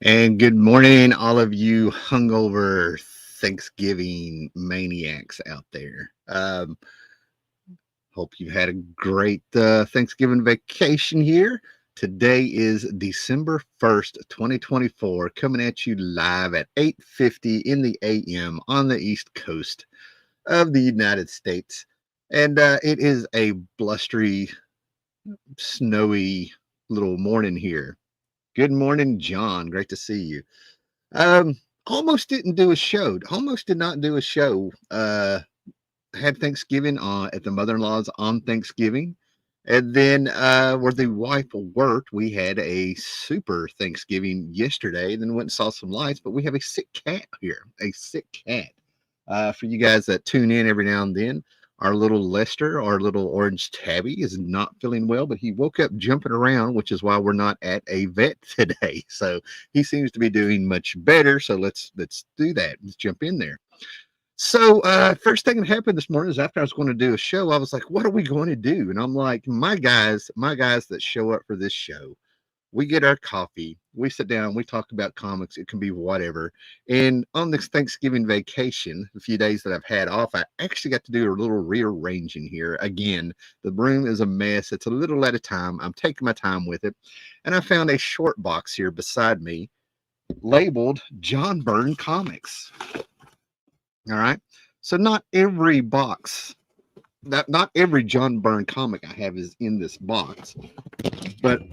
And good morning, all of you hungover Thanksgiving maniacs out there. Hope you had a great Thanksgiving vacation here. Today is December 1st, 2024, coming at you live at 8:50 in the AM on the East Coast of the United States. And it is a blustery, snowy little morning here. Good morning, John. Great to see you. Um, almost didn't do a show. Almost did not do a show. Had Thanksgiving on at the mother-in-law's on Thanksgiving. And then where the wife worked, we had a super Thanksgiving yesterday. Then went and saw some lights, but we have a sick cat here. A sick cat. For you guys that tune in every now and then, our little Lester, our little orange tabby, is not feeling well, but he woke up jumping around, which is why we're not at a vet today. So he seems to be doing much better. So let's do that. Let's jump in there. So first thing that happened this morning is after I was going to do a show, I was like, what are we going to do? And I'm like, my guys that show up for this show, we get our coffee, we sit down, we talk about comics. It can be whatever. And on this Thanksgiving vacation, the few days that I've had off, I actually got to do a little rearranging here. Again, the room is a mess. It's a little at a time. I'm taking my time with it. And I found a short box here beside me labeled John Byrne Comics. All right. So not every box, not every John Byrne comic I have is in this box. But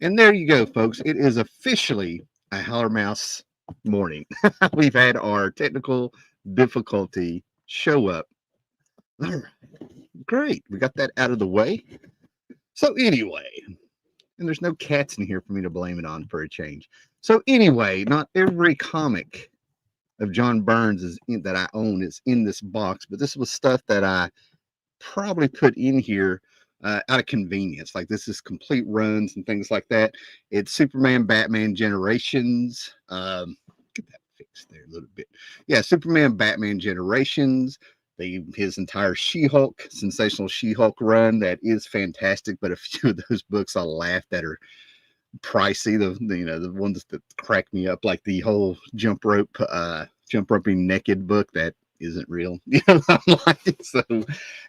and there you go, folks. It is officially a Howler Mouse morning. We've had our technical difficulty show up. All right. Great. We got that out of the way. So anyway, and there's no cats in here for me to blame it on for a change. So anyway, not every comic of John Byrne's that I own is in this box, but this was stuff that I probably put in here out of convenience. Like this is complete runs and things like that. It's Superman, Batman Generations. Get that fixed there a little bit. Yeah, Superman, Batman Generations. His entire She-Hulk, sensational She-Hulk run that is fantastic. But a few of those books I laughed at are pricey. The ones that crack me up, like the whole jump roping naked book that isn't real. I'm like, so,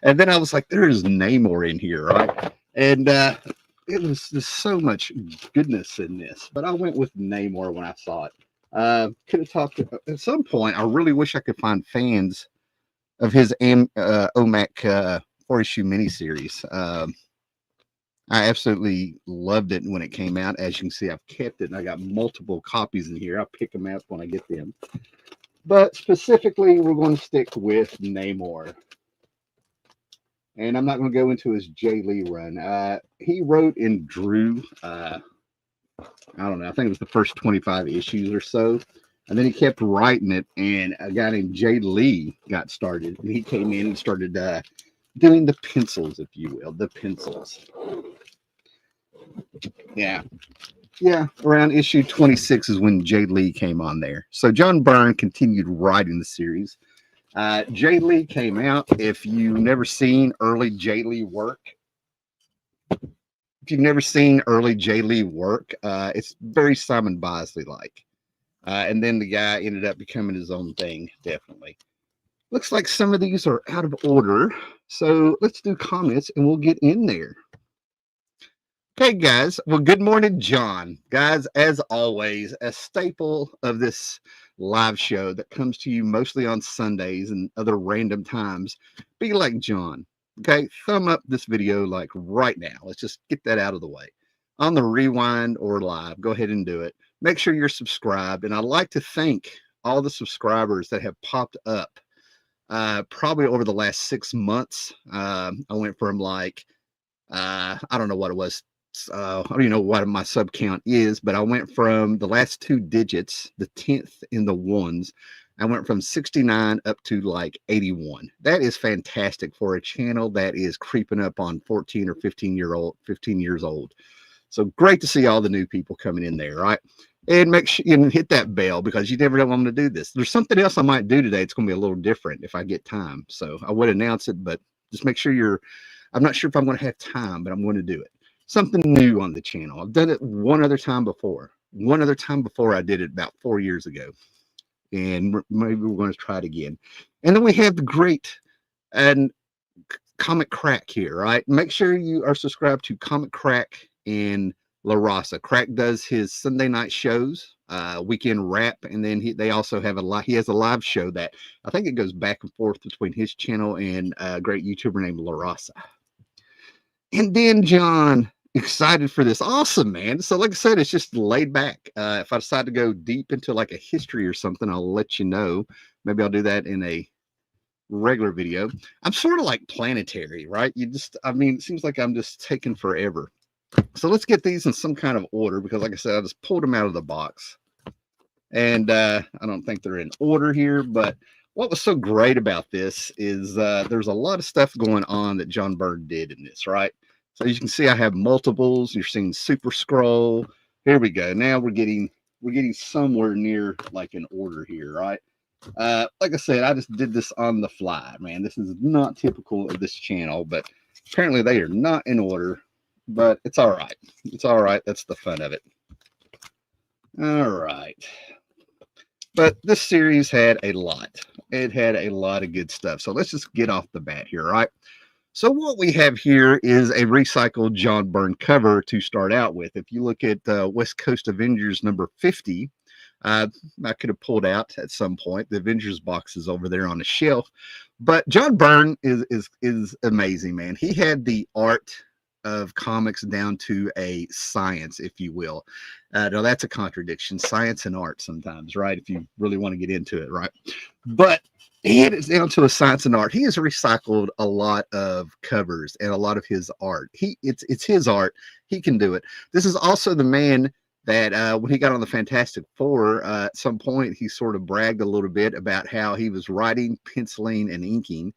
and then I was like, there is Namor in here, right? And it was just so much goodness in this. But I went with Namor when I saw it. Could have talked at some point. I really wish I could find fans of his OMAC 4-issue miniseries. I absolutely loved it when it came out. As you can see, I've kept it, and I got multiple copies in here. I'll pick them up when I get them. But specifically, we're going to stick with Namor. And I'm not going to go into his Jay Lee run. He wrote and drew, I don't know, I think it was the first 25 issues or so. And then he kept writing it, and a guy named Jay Lee got started. And he came in and started doing the pencils, if you will, the pencils. Yeah. Around issue 26 is when Jay Lee came on there. So John Byrne continued writing the series. Jay Lee came out. If you've never seen early Jay Lee work, it's very Simon Bosley like. And then the guy ended up becoming his own thing, definitely. Looks like some of these are out of order. So let's do comments and we'll get in there. Okay, guys. Well, good morning, John. Guys, as always, a staple of this live show that comes to you mostly on Sundays and other random times. Be like John. Okay, thumb up this video like right now. Let's just get that out of the way. On the rewind or live, go ahead and do it. Make sure you're subscribed. And I'd like to thank all the subscribers that have popped up probably over the last 6 months. I went from like, I don't know what it was. I don't even know what my sub count is, but I went from the last 2 digits, the 10th in the ones. I went from 69 up to like 81. That is fantastic for a channel that is creeping up on 14 or 15 years old. So great to see all the new people coming in there, right? And make sure you hit that bell because you never know when I'm going to do this. There's something else I might do today. It's going to be a little different if I get time. So I would announce it, but just make sure I'm not sure if I'm going to have time, but I'm going to do it. something new on the channel. I've done it one other time before. One other time before I did it about 4 years ago. And maybe we're going to try it again. And then we have the great and Comic Crack here, right? Make sure you are subscribed to Comic Crack and La Raza. Crack does his Sunday night shows, weekend wrap, and then they also have he has a live show that I think it goes back and forth between his channel and a great YouTuber named La Raza. And then John, excited for this. Awesome, man. So like I said, it's just laid back. If I decide to go deep into like a history or something, I'll let you know. Maybe I'll do that in a regular video. I'm sort of like planetary, right? I mean, it seems like I'm just taking forever. So let's get these in some kind of order, because like I said, I just pulled them out of the box. And I don't think they're in order here, but what was so great about this is there's a lot of stuff going on that John Byrne did in this, right? So as you can see, I have multiples. You're seeing Super Scroll. Here we go. Now we're getting somewhere near like an order here, right? Like I said, I just did this on the fly, man. This is not typical of this channel, but apparently they are not in order, but it's all right. It's all right. That's the fun of it. All right. But this series had a lot. It had a lot of good stuff. So let's just get off the bat here, right? So what we have here is a recycled John Byrne cover to start out with. If you look at West Coast Avengers number 50, I could have pulled out at some point. The Avengers box is over there on the shelf. But John Byrne is amazing, man. He had the art of comics down to a science, if you will. Now that's a contradiction, science and art sometimes, right? If you really want to get into it, right? But he had it down to a science and art. He has recycled a lot of covers and a lot of his art. It's his art. He can do it. This is also the man that when he got on the Fantastic Four, at some point he sort of bragged a little bit about how he was writing, penciling, and inking.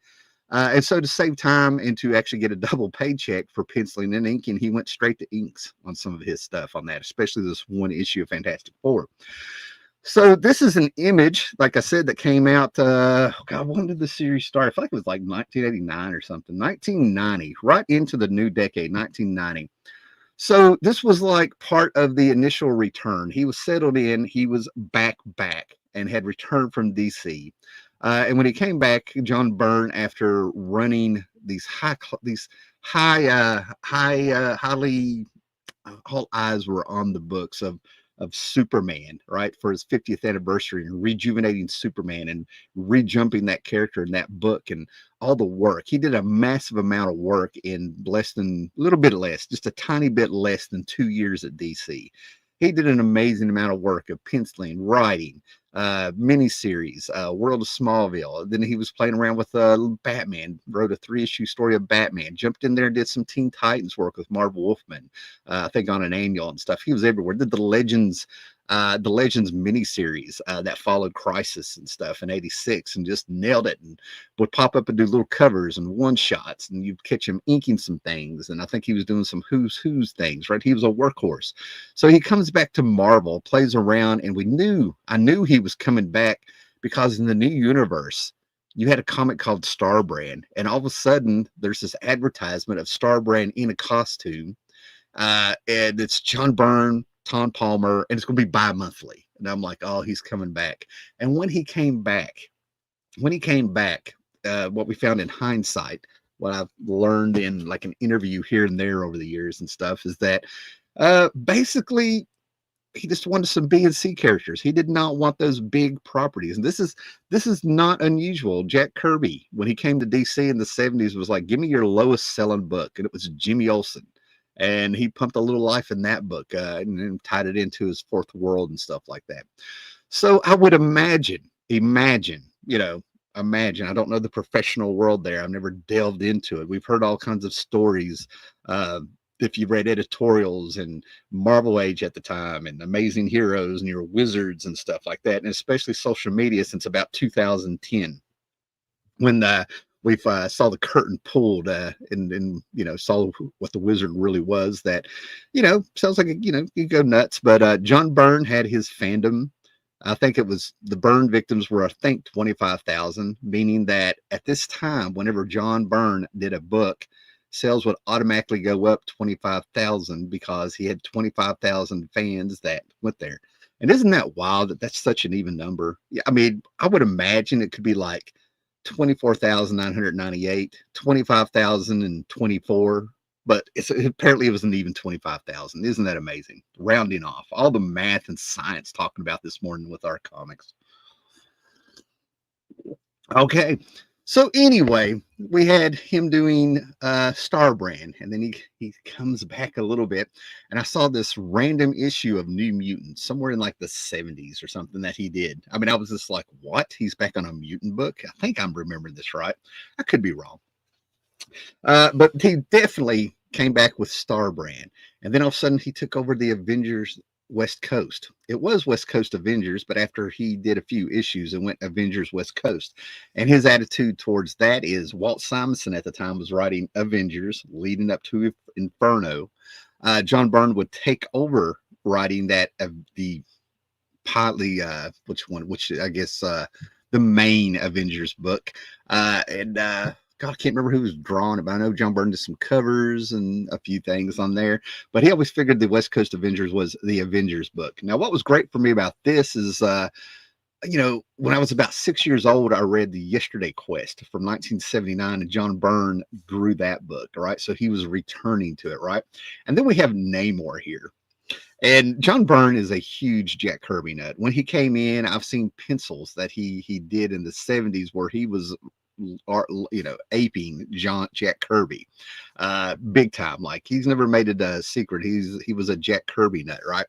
And so to save time and to actually get a double paycheck for penciling and inking, he went straight to inks on some of his stuff on that, especially this one issue of Fantastic Four. So this is an image, like I said, that came out, God, when did the series start? I feel like it was like 1989 or something, 1990, right into the new decade, 1990. So this was like part of the initial return. He was settled in, he was back, and had returned from DC. And when he came back, John Byrne, after running these highly, all eyes were on the books of Superman, right, for his 50th anniversary, and rejuvenating Superman and rejumping that character in that book and all the work. He did a massive amount of work in a little bit less, just a tiny bit less than 2 years at DC. He did an amazing amount of work of penciling, writing, miniseries, World of Smallville. Then he was playing around with Batman, wrote a 3-issue story of Batman, jumped in there and did some Teen Titans work with Marv Wolfman, I think on an annual and stuff. He was everywhere. Did the Legends miniseries that followed Crisis and stuff in '86, and just nailed it, and would pop up and do little covers and one shots, and you'd catch him inking some things. And I think he was doing some Who's things, right? He was a workhorse. So he comes back to Marvel, plays around, and I knew he was coming back, because in the new universe you had a comic called Starbrand, and all of a sudden there's this advertisement of Starbrand in a costume, and it's John Byrne, Tom Palmer, and it's going to be bi-monthly. And I'm like, oh, he's coming back. And when he came back, what we found in hindsight, what I've learned in like an interview here and there over the years and stuff, is that basically he just wanted some B and C characters. He did not want those big properties. And this is not unusual. Jack Kirby, when he came to DC in the 70s, was like, give me your lowest selling book. And it was Jimmy Olsen. And he pumped a little life in that book and tied it into his Fourth World and stuff like that. So I would imagine, I don't know the professional world there. I've never delved into it. We've heard all kinds of stories. If you've read editorials and Marvel Age at the time, and Amazing Heroes and your Wizards and stuff like that, and especially social media since about 2010, when we've saw the curtain pulled and saw what the Wizard really was. That sounds like you go nuts. But John Byrne had his fandom. I think it was the Byrne victims were, I think, 25,000, meaning that at this time, whenever John Byrne did a book, sales would automatically go up 25,000 because he had 25,000 fans that went there. And isn't that wild that that's such an even number? Yeah, I mean, I would imagine it could be like 24,998, 25,024, but apparently it was an even 25,000. Isn't that amazing? Rounding off all the math and science talking about this morning with our comics. Okay. So anyway, we had him doing Star Brand, and then he comes back a little bit, and I saw this random issue of New Mutants somewhere in like the 70s or something that he did. I mean, I was just like, what? He's back on a mutant book? I think I'm remembering this right. I could be wrong. But he definitely came back with Star Brand, and then all of a sudden he took over the Avengers West Coast. It was West Coast Avengers, but after he did a few issues, it went Avengers West Coast. And his attitude towards that is Walt Simonson at the time was writing Avengers leading up to Inferno. John Byrne would take over writing that the partly which I guess the main Avengers book. And God, I can't remember who was drawing it, but I know John Byrne did some covers and a few things on there. But he always figured the West Coast Avengers was the Avengers book. Now, what was great for me about this is, when I was about 6 years old, I read the Yesterday Quest from 1979, and John Byrne drew that book, right? So he was returning to it, right? And then we have Namor here. And John Byrne is a huge Jack Kirby nut. When he came in, I've seen pencils that he did in the 70s where he was aping Jack Kirby, big time. Like he's never made it a secret. He was a Jack Kirby nut, right?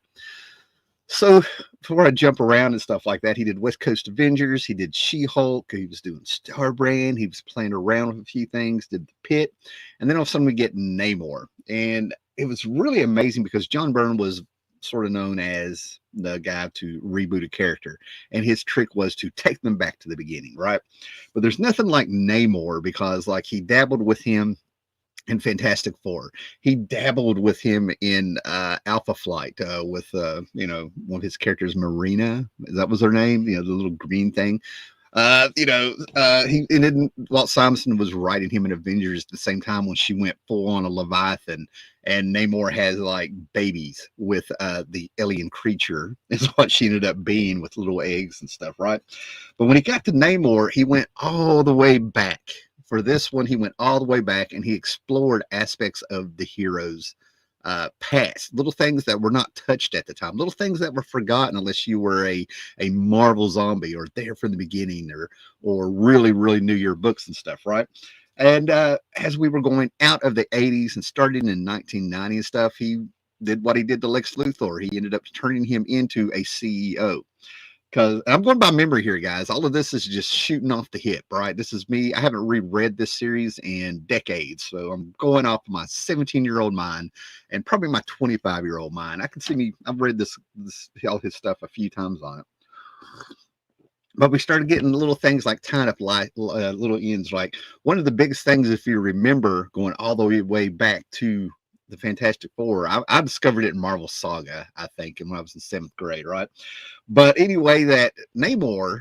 So before I jump around and stuff like that, he did West Coast Avengers, he did She-Hulk, he was doing Star Brand, he was playing around with a few things, did the Pit, and then all of a sudden we get Namor, and it was really amazing because John Byrne was sort of known as the guy to reboot a character, and his trick was to take them back to the beginning, right? But there's nothing like Namor because like he dabbled with him in Fantastic Four. He dabbled with him in Alpha Flight with one of his characters, Marina. That was her name, the little green thing. Walt Simonson was writing him in Avengers at the same time when she went full on a Leviathan, and Namor has like babies with the alien creature is what she ended up being with little eggs and stuff, right? But when he got to Namor, he went all the way back. For this one, he went all the way back and he explored aspects of the heroes past, little things that were not touched at the time, little things that were forgotten unless you were a Marvel zombie or there from the beginning or really, really knew your books and stuff, right? And as we were going out of the 80s and starting in 1990 and stuff, he did what he did to Lex Luthor. He ended up turning him into a CEO. Because I'm going by memory here, guys. All of this is just shooting off the hip, right? This is me. I haven't reread this series in decades. So I'm going off my 17-year-old mind and probably my 25-year-old mind. I can see me. I've read this all his stuff a few times on it. But we started getting little things like tying up little ends. Like one of the biggest things, if you remember, going all the way back to the Fantastic Four. I discovered it in Marvel Saga, I think, when I was in 7th grade, right? But anyway, that Namor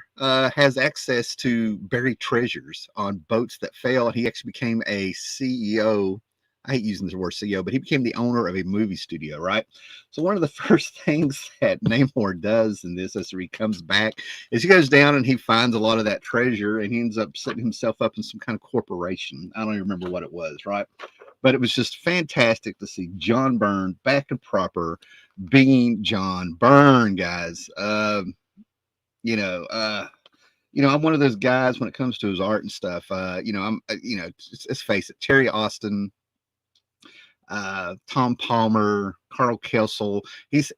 has access to buried treasures on boats that fail. He actually became a CEO. I hate using the word CEO, but he became the owner of a movie studio, right? So one of the first things that Namor does in this as he comes back is he goes down and he finds a lot of that treasure and he ends up setting himself up in some kind of corporation. I don't even remember what it was, right? But it was just fantastic to see John Byrne back and proper being John Byrne, guys. I'm one of those guys when it comes to his art and stuff. Let's face it, Terry Austin, Tom Palmer, Carl Kessel. He's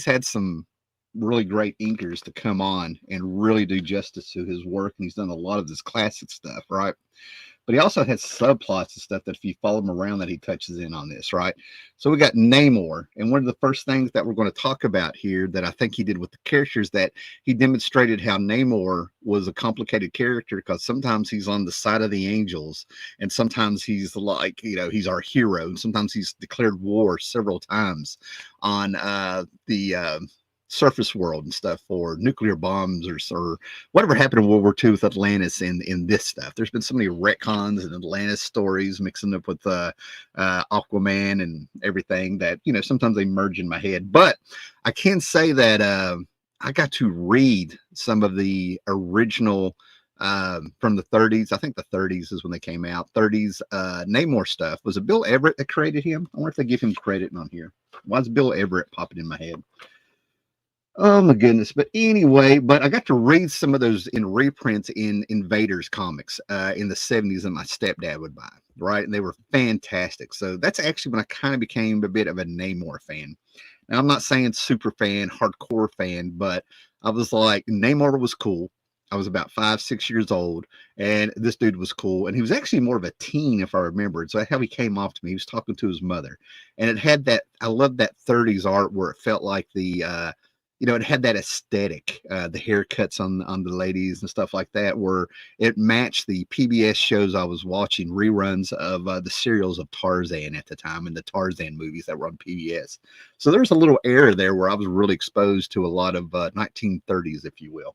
had some really great inkers to come on and really do justice to his work, and he's done a lot of this classic stuff, right? But he also has subplots and stuff that if you follow him around that he touches in on this, right? So we got Namor. And one of the first things that we're going to talk about here that I think he did with the characters that he demonstrated how Namor was a complicated character because sometimes he's on the side of the angels and sometimes he's like, he's our hero. And sometimes he's declared war several times on the surface world and stuff for nuclear bombs or whatever happened in World War II with Atlantis in this stuff. There's been so many retcons and Atlantis stories mixing up with Aquaman and everything that, you know, sometimes they merge in my head. But I can say that I got to read some of the original from the 30s. I think the 30s is when they came out. 30s Namor stuff. Was it Bill Everett that created him? I wonder if they give him credit on here. Why is Bill Everett popping in my head? Oh my goodness. But anyway, but I got to read some of those in reprints in Invaders comics in the 70s that my stepdad would buy, right? And they were fantastic. So that's actually when I kind of became a bit of a Namor fan. Now, I'm not saying super fan, hardcore fan, but I was like, Namor was cool. I was about 5, 6 years old, and this dude was cool. And he was actually more of a teen, if I remembered. So that's how he came off to me. He was talking to his mother. And it had that, I love that 30s art where it felt like the, you know, it had that aesthetic, the haircuts on the ladies and stuff like that, where it matched the PBS shows I was watching, reruns of the serials of Tarzan at the time and the Tarzan movies that were on PBS. So there's a little era there where I was really exposed to a lot of 1930s, if you will.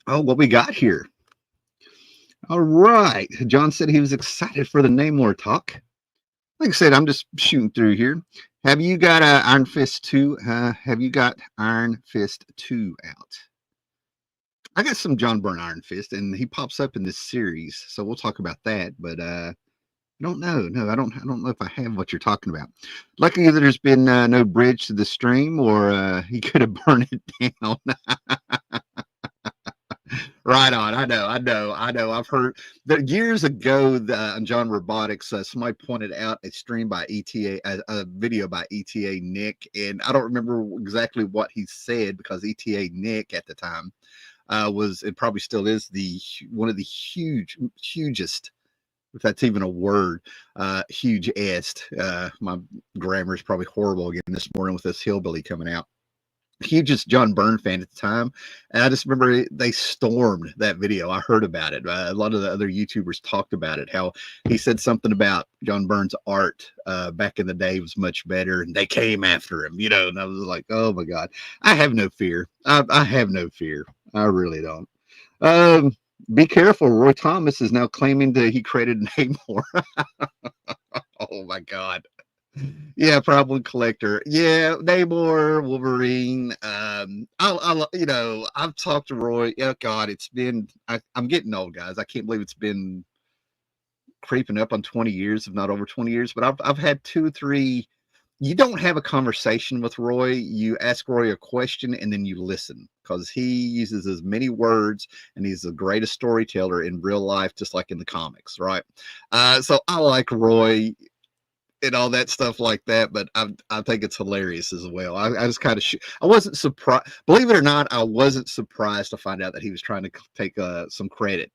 Oh, what we got here? All right. John said he was excited for the Namor talk. Like I said, I'm just shooting through here. Have you got Iron Fist 2? Have you got Iron Fist 2 out? I got some John Byrne Iron Fist, and he pops up in this series, so we'll talk about that. But I don't know. No, I don't know if I have what you're talking about. Luckily, there's been no bridge to the stream, or he could have burned it down. Right on. I know. I've heard that years ago on John Robotics, somebody pointed out a stream by ETA, a video by ETA Nick, and I don't remember exactly what he said because ETA Nick at the time was, it probably still is, the one of the hugest, if that's even a word, hugest. My grammar is probably horrible again this morning with this hillbilly coming out. Hugest John Byrne fan at the time, and I just remember they stormed that video. I heard about it. A lot of the other YouTubers talked about it. How he said something about John Byrne's art back in the day was much better, and they came after him. You know, and I was like, oh my god, I have no fear. I have no fear. I really don't. Be careful. Roy Thomas is now claiming that he created Namor. Oh my god. Yeah, probably collector. Yeah, Namor, Wolverine. You know, I've talked to Roy. Oh God, it's been. I'm getting old, guys. I can't believe it's been creeping up on 20 years, if not over 20 years. But I've had 2 or 3. You don't have a conversation with Roy. You ask Roy a question and then you listen because he uses as many words and he's the greatest storyteller in real life, just like in the comics, right? So I like Roy and all that stuff like that, but I think it's hilarious as well. I just kind of I wasn't surprised, believe it or not, I wasn't surprised to find out that he was trying to take some credit,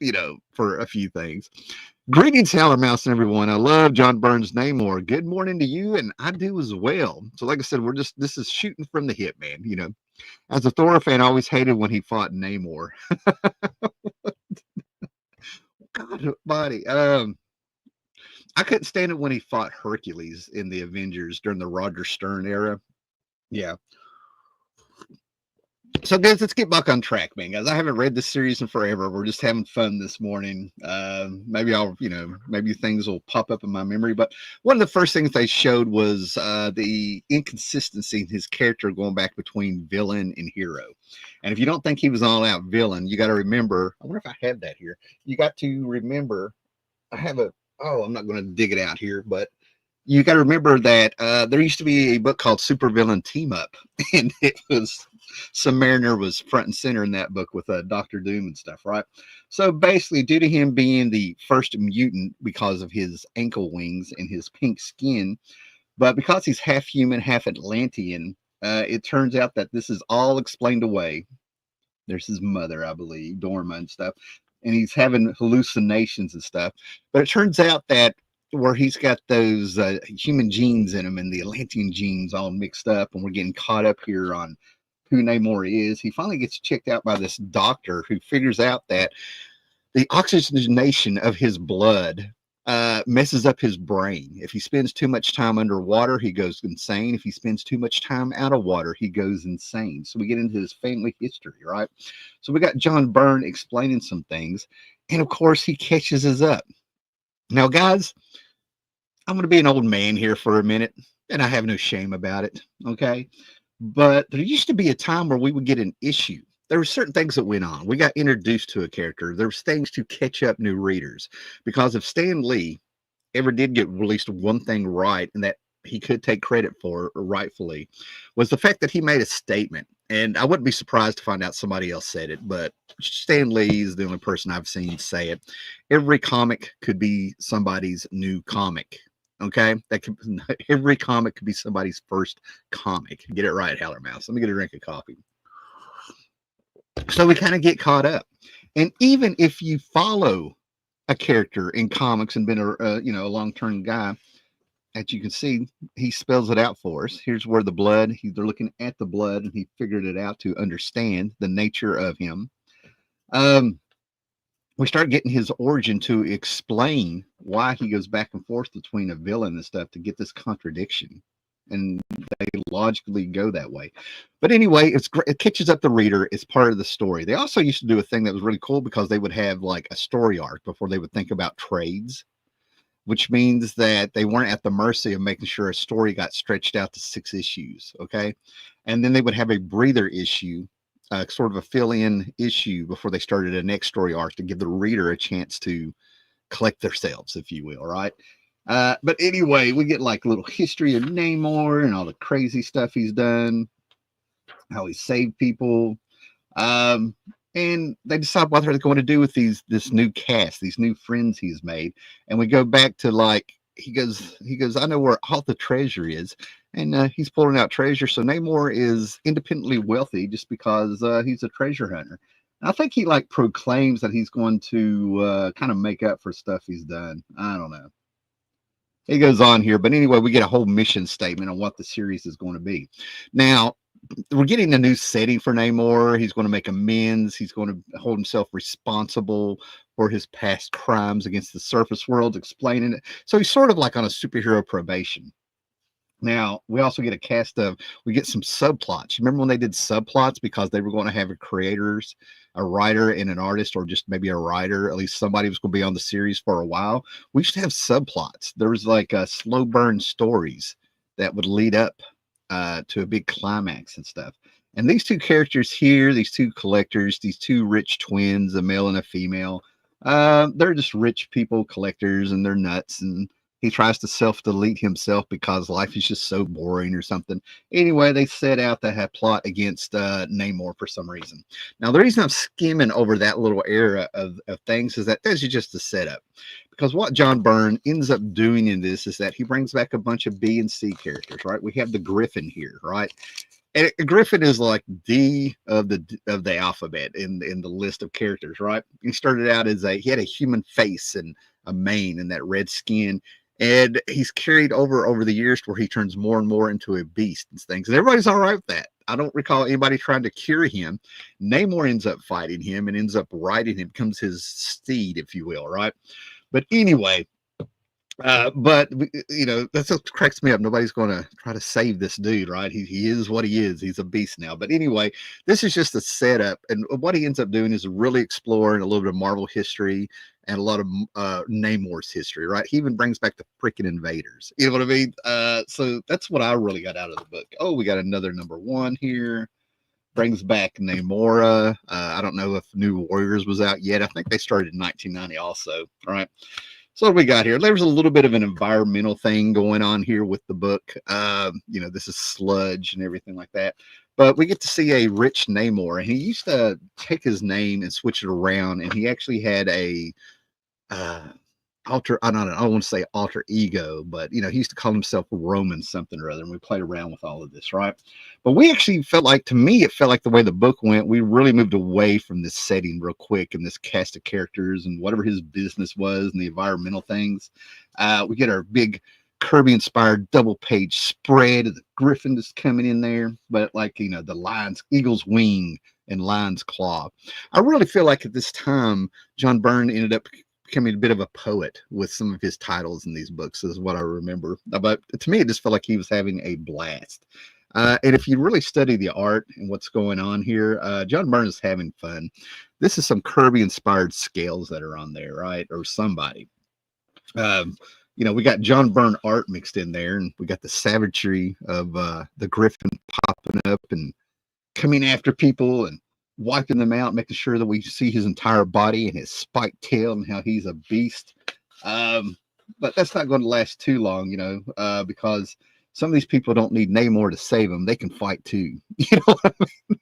you know, for a few things. Greetings, Howler Mouse and everyone. I love John Byrne's Namor. Good morning to you, and I do as well. So, like I said, this is shooting from the hip, man. You know, as a Thor fan, I always hated when he fought Namor. God, buddy. I couldn't stand it when he fought Hercules in the Avengers during the Roger Stern era. Yeah. So, guys, let's get back on track, man. Guys, I haven't read this series in forever. We're just having fun this morning. Maybe I'll, you know, maybe things will pop up in my memory. But one of the first things they showed was the inconsistency in his character going back between villain and hero. And if you don't think he was all out villain, you got to remember. I wonder if I have that here. You got to remember. I have a. Oh, I'm not going to dig it out here, but you got to remember that there used to be a book called Supervillain Team Up, and it was Submariner was front and center in that book with Doctor Doom and stuff, right? So basically, due to him being the first mutant because of his ankle wings and his pink skin, but because he's half human, half Atlantean, it turns out that this is all explained away. There's his mother, I believe, Dorma and stuff, and he's having hallucinations and stuff. But it turns out that where he's got those human genes in him and the Atlantean genes all mixed up, and we're getting caught up here on who Namor is. He finally gets checked out by this doctor who figures out that the oxygenation of his blood messes up his brain. If he spends too much time underwater, he goes insane. If he spends too much time out of water, he goes insane. So we get into his family history, right? So we got John Byrne explaining some things, and of course he catches us up. Now, guys, I'm going to be an old man here for a minute, and I have no shame about it, okay? But there used to be a time where we would get an issue. There were certain things that went on. We got introduced to a character. There was things to catch up new readers. Because if Stan Lee ever did get released one thing right, and that he could take credit for rightfully, was the fact that he made a statement. And I wouldn't be surprised to find out somebody else said it, but Stan Lee is the only person I've seen say it. Every comic could be somebody's new comic. Okay, that could, every comic could be somebody's first comic. Get it right, Howler Mouse. Let me get a drink of coffee. So we kind of get caught up, and even if you follow a character in comics and been a long-term guy, as you can see, he spells it out for us. Here's where the blood. They're looking at the blood, and he figured it out to understand the nature of him. We start getting his origin to explain why he goes back and forth between a villain and stuff to get this contradiction. And they logically go that way. But anyway, it catches up the reader. It's part of the story. They also used to do a thing that was really cool because they would have like a story arc before they would think about trades, which means that they weren't at the mercy of making sure a story got stretched out to 6 issues. Okay. And then they would have a breather issue, sort of a fill-in issue before they started a next story arc to give the reader a chance to collect themselves, if you will, right? But anyway, we get like a little history of Namor and all the crazy stuff he's done, how he saved people. And they decide what they're going to do with this new cast, these new friends he's made. And we go back to like, he goes, I know where all the treasure is. And he's pulling out treasure. So Namor is independently wealthy just because he's a treasure hunter. And I think he like proclaims that he's going to kind of make up for stuff he's done. I don't know. He goes on here, but anyway, we get a whole mission statement on what the series is going to be. Now, we're getting a new setting for Namor. He's going to make amends. He's going to hold himself responsible for his past crimes against the surface world, explaining it. So he's sort of like on a superhero probation. Now, we also get a cast of, we get some subplots. Remember when they did subplots because they were going to have a writer and an artist, or just maybe a writer, at least somebody was going to be on the series for a while. We used to have subplots. There was like slow burn stories that would lead up to a big climax and stuff. And these two characters here, these two collectors, these two rich twins, a male and a female, they're just rich people, collectors, and they're nuts. And he tries to self-delete himself because life is just so boring or something. Anyway, they set out to have plot against Namor for some reason. Now, the reason I'm skimming over that little era of things is that this is just a setup. Because what John Byrne ends up doing in this is that he brings back a bunch of B and C characters, right? We have the Griffin here, right? And Griffin is like D of the alphabet in the list of characters, right? He started out as he had a human face and a mane and that red skin. And he's carried over the years to where he turns more and more into a beast and things. And everybody's all right with that. I don't recall anybody trying to cure him. Namor ends up fighting him and ends up riding him, becomes his steed, if you will, right? But anyway, that's what cracks me up. Nobody's going to try to save this dude, right? He is what he is. He's a beast now. But anyway, this is just a setup. And what he ends up doing is really exploring a little bit of Marvel history and a lot of Namor's history, right? He even brings back the freaking invaders. You know what I mean? So that's what I really got out of the book. Oh, we got another #1 here. Brings back Namora. I don't know if New Warriors was out yet. I think they started in 1990 also, right? So what do we got here? There's a little bit of an environmental thing going on here with the book. This is sludge and everything like that. But we get to see a rich Namor, and he used to take his name and switch it around, and he actually had a I don't want to say alter ego, but he used to call himself Roman something or other, and we played around with all of this, right? But we actually felt like, to me, it felt like the way the book went, we really moved away from this setting real quick and this cast of characters and whatever his business was and the environmental things. We get our big Kirby-inspired double-page spread of the Griffin just coming in there, but the lion's eagle's wing and lion's claw. I really feel like at this time, John Byrne ended up becoming a bit of a poet with some of his titles in these books, is what I remember. But to me, it just felt like he was having a blast. And if you really study the art and what's going on here, John Byrne is having fun. This is some Kirby inspired scales that are on there, right? Or somebody. Um, we got John Byrne art mixed in there, and we got the savagery of the Griffin popping up and coming after people and wiping them out, making sure that we see his entire body and his spiked tail and how he's a beast. But that's not going to last too long, because some of these people don't need Namor to save them. They can fight too. You know what I mean?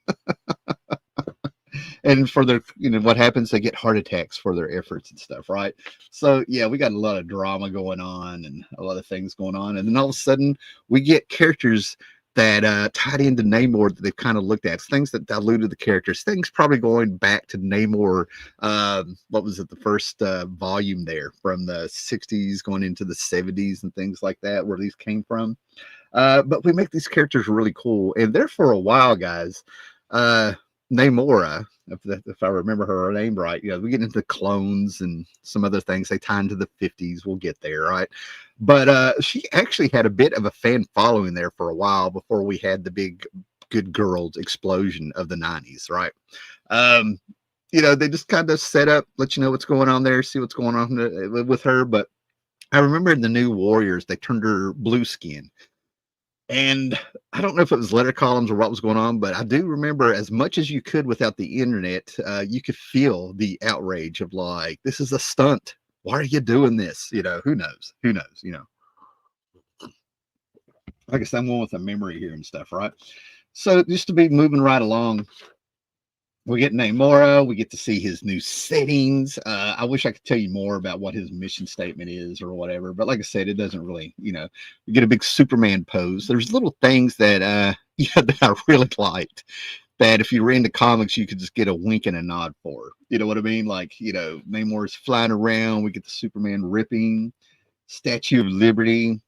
And for their, what happens? They get heart attacks for their efforts and stuff, right? So, yeah, we got a lot of drama going on and a lot of things going on. And then all of a sudden, we get characters that tied into Namor that they've kind of looked at, things that diluted the characters, things probably going back to Namor. What was it, the first volume there from the 60s going into the 70s and things like that, where these came from. But we make these characters really cool. And there for a while, guys, Namora, if I remember her name right, we get into clones and some other things. They tie into the 50s. We'll get there, right? But she actually had a bit of a fan following there for a while before we had the big good girls explosion of the 90s, right? They just kind of set up, let you know what's going on there, see what's going on with her. But I remember in the New Warriors, they turned her blue skin. And I don't know if it was letter columns or what was going on, but I do remember, as much as you could without the internet, you could feel the outrage of like, this is a stunt. Why are you doing this? Who knows? Who knows? I guess I'm one with a memory here and stuff, right? So just to be moving right along, we get Namora. We get to see his new settings. I wish I could tell you more about what his mission statement is or whatever, but like I said, it doesn't really, we get a big Superman pose. There's little things that, that I really liked, that if you were into comics, you could just get a wink and a nod for. You know what I mean? Like, Namor's flying around. We get the Superman ripping, Statue of Liberty.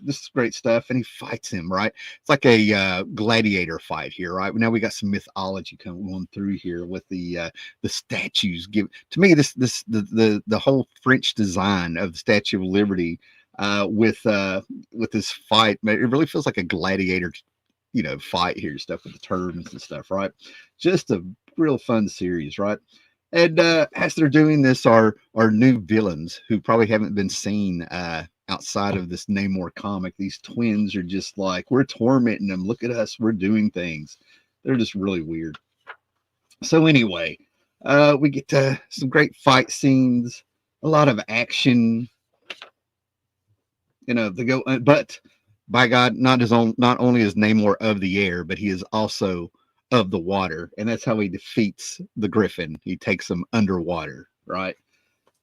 This is great stuff, and he fights him, right? It's like a gladiator fight here, right? Now we got some mythology going through here with the statues. Give to me the whole French design of the Statue of Liberty with this fight. It really feels like a gladiator, fight here, stuff with the turbans and stuff, right? Just a real fun series, right? And as they're doing this, our new villains who probably haven't been seen outside of this Namor comic, these twins are just like, we're tormenting them. Look at us. We're doing things. They're just really weird. So anyway, we get to some great fight scenes, a lot of action. They go, but by God, not only is Namor of the air, but he is also of the water. And that's how he defeats the Griffin. He takes them underwater, right?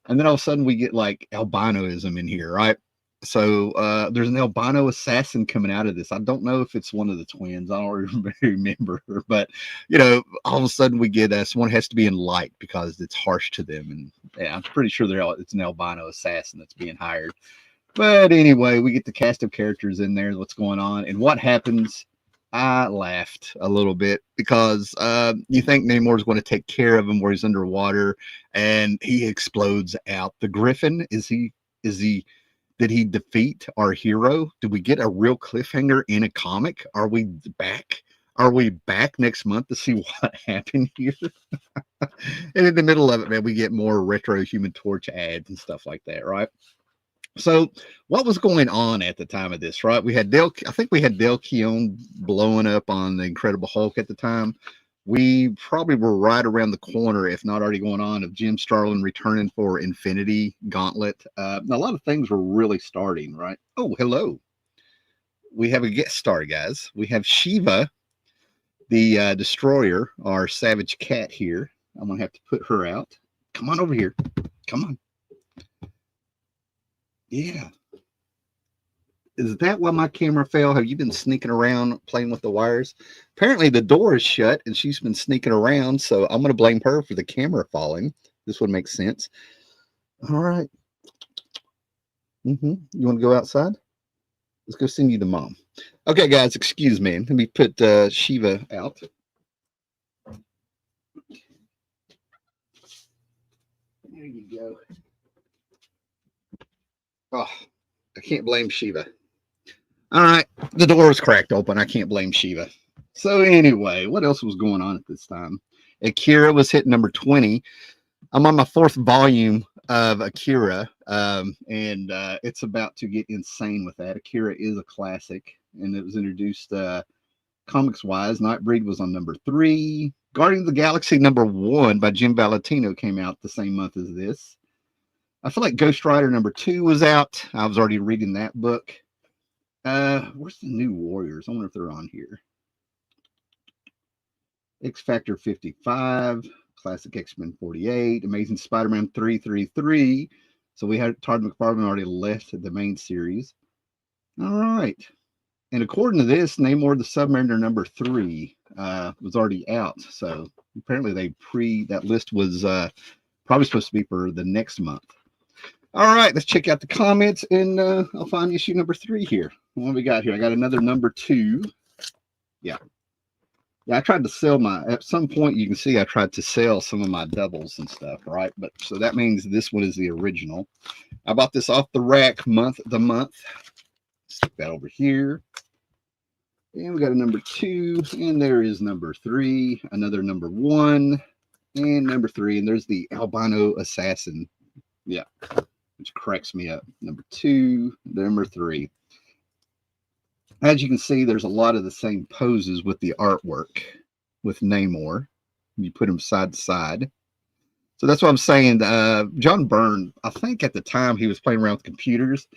And then all of a sudden we get like albinoism in here, right? So there's an albino assassin coming out of this. I don't know if it's one of the twins. I don't remember. But, all of a sudden we get someone has to be in light because it's harsh to them. And yeah, I'm pretty sure it's an albino assassin that's being hired. But anyway, we get the cast of characters in there, what's going on. And what happens, I laughed a little bit because you think Namor's going to take care of him where he's underwater, and he explodes out. The Griffin, did he defeat our hero? Did we get a real cliffhanger in a comic? Are we back? Are we back next month to see what happened here? And in the middle of it, man, we get more retro Human Torch ads and stuff like that, right? So what was going on at the time of this, right? I think we had Dale Keown blowing up on the Incredible Hulk at the time. We probably were right around the corner, if not already going on, of Jim Starlin returning for Infinity Gauntlet. A lot of things were really starting, right? Oh, hello. We have a guest star, guys. We have Shiva, the Destroyer, our savage cat here. I'm going to have to put her out. Come on over here. Come on. Yeah. Is that why my camera fell? Have you been sneaking around playing with the wires? Apparently the door is shut and she's been sneaking around, so I'm going to blame her for the camera falling. This would make sense. All right. You want to go outside? Let's go send you the mom. Okay, guys, excuse me. Let me put Shiva out. There you go. Oh, I can't blame Shiva. All right, the door was cracked open. I can't blame Shiva. So anyway, what else was going on at this time? Akira was hit number 20. I'm on my fourth volume of Akira, and it's about to get insane with that. Akira is a classic, and it was introduced comics wise. Nightbreed was on number 3. Guardians of the Galaxy number 1 by Jim Valentino came out the same month as this. I feel like Ghost Rider number 2 was out. I was already reading that book. Where's the New Warriors? I wonder if they're on here. X Factor 55, Classic X-Men 48, Amazing Spider-Man 333. So we had Todd McFarlane already left the main series. All right. And according to this, Namor the Submariner number 3 was already out. So apparently that list was probably supposed to be for the next month. All right, let's check out the comments, and I'll find issue number 3 here. What we got here? I got another number 2. Yeah, I tried to sell at some point you can see I tried to sell some of my doubles and stuff, right? But so that means this one is the original. I bought this off the rack month. Stick that over here. And we got a number 2, and there is number 3, another number 1, and number 3, and there's the albino assassin. Yeah, which cracks me up. Number 2, number 3. As you can see, there's a lot of the same poses with the artwork with Namor. You put them side to side. So that's what I'm saying. John Byrne, I think at the time he was playing around with computers.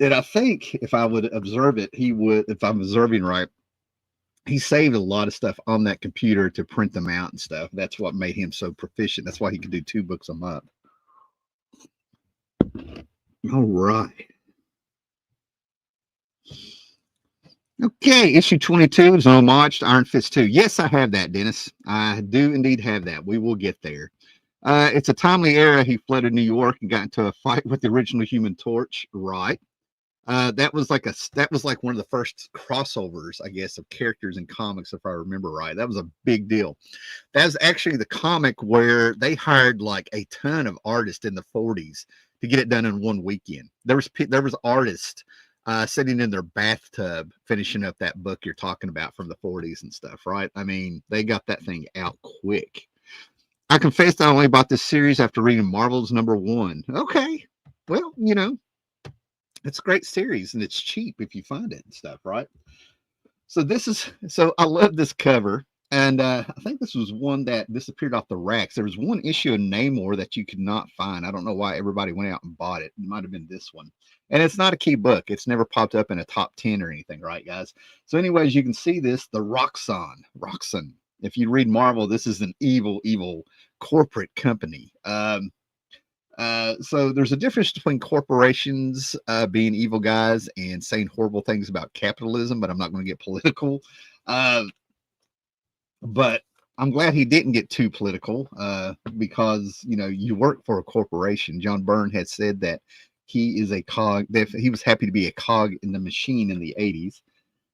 And I think if I would observe it, if I'm observing right, he saved a lot of stuff on that computer to print them out and stuff. That's what made him so proficient. That's why he could do 2 books a month. All right. Okay, issue 22 is an homage to Iron Fist 2. Yes, I have that, Dennis. I do indeed have that. We will get there. It's a timely era. He flooded New York and got into a fight with the original Human Torch. Right. That was like one of the first crossovers, I guess, of characters in comics, if I remember right. That was a big deal. That was actually the comic where they hired like a ton of artists in the 40s to get it done in one weekend. There was artists sitting in their bathtub finishing up that book you're talking about from the 40s and stuff, right? I mean, they got that thing out quick. I confessed I only bought this series after reading Marvel's number 1. Okay, well, it's a great series and it's cheap if you find it and stuff, right? So I love this cover. And I think this was one that disappeared off the racks. There was one issue of Namor that you could not find. I don't know why everybody went out and bought it. It might have been this one. And it's not a key book. It's never popped up in a top 10 or anything, right, guys? So anyways, you can see this, the Roxxon. If you read Marvel, this is an evil, evil corporate company. So there's a difference between corporations being evil guys and saying horrible things about capitalism, but I'm not going to get political. But I'm glad he didn't get too political because, you work for a corporation. John Byrne had said that he is a cog, that he was happy to be a cog in the machine in the 80s.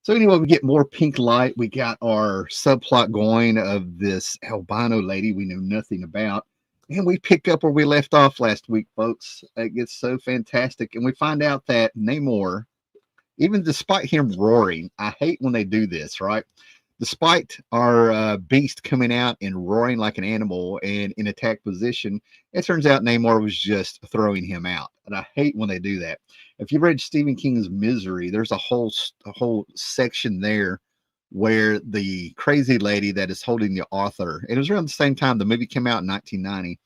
So anyway, we get more pink light. We got our subplot going of this albino lady we know nothing about. And we pick up where we left off last week, folks. It gets so fantastic. And we find out that Namor, even despite him roaring, I hate when they do this, right? Despite our beast coming out and roaring like an animal and in attack position, it turns out Namor was just throwing him out. And I hate when they do that. If you read Stephen King's Misery, there's a whole section there where the crazy lady that is holding the author, and it was around the same time the movie came out in 1990,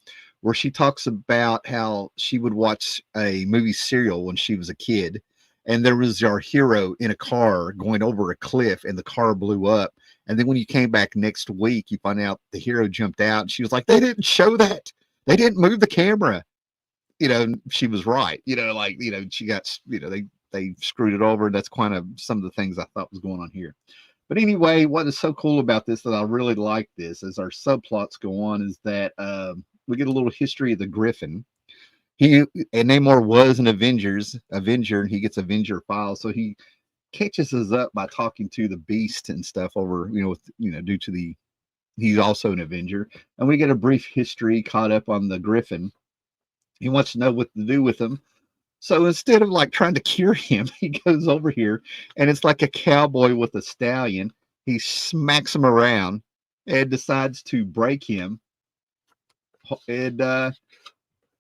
where she talks about how she would watch a movie serial when she was a kid. And there was our hero in a car going over a cliff and the car blew up. And then when you came back next week, you find out the hero jumped out and she was like, they didn't show that. They didn't move the camera. She was right. She got, they screwed it over. That's kind of some of the things I thought was going on here. But anyway, what is so cool about this that I really like this as our subplots go on is that we get a little history of the Griffin. Namor was an Avenger, and he gets Avenger files, so he catches us up by talking to the Beast and stuff over, due to the He's also an Avenger. And we get a brief history caught up on the Griffin. He wants to know what to do with him. So instead of like trying to cure him, he goes over here and it's like a cowboy with a stallion. He smacks him around and decides to break him and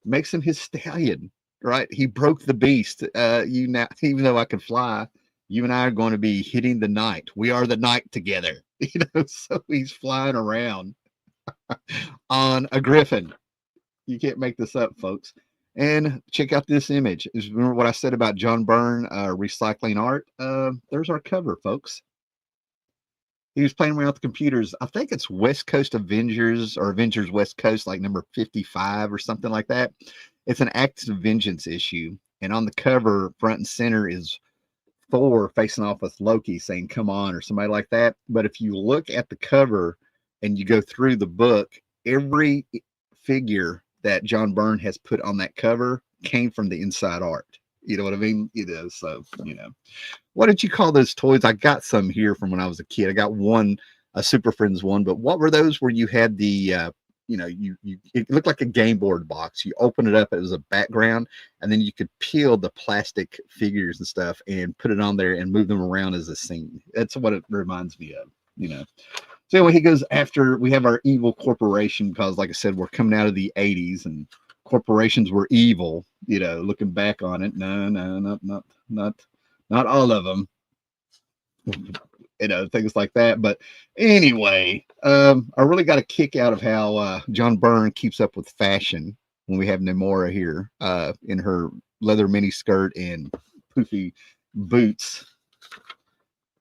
makes him his stallion. Right? He broke the beast. You now, even though I can fly, you and I are going to be hitting the night. We are the night together. So he's flying around on a griffin. You can't make this up, folks. And check out this image. Remember what I said about John Byrne recycling art? There's our cover, folks. He was playing around with computers. I think it's West Coast Avengers or Avengers West Coast, like number 55 or something like that. It's an Acts of Vengeance issue. And on the cover, front and center, is Thor facing off with Loki saying, "Come on," or somebody like that. But if you look at the cover and you go through the book, every figure that John Byrne has put on that cover came from the inside art. You know what I mean? So, what did you call those toys? I got some here from when I was a kid. I got one, a Super Friends one, but what were those where you had the, it looked like a game board box. You open it up, it was a background, and then you could peel the plastic figures and stuff and put it on there and move them around as a scene. That's what it reminds me of. So anyway, he goes after, we have our evil corporation because, like I said, we're coming out of the 80s and corporations were evil, looking back on it. No, not all of them, things like that. But anyway, I really got a kick out of how John Byrne keeps up with fashion when we have Namor here in her leather mini skirt and poofy boots.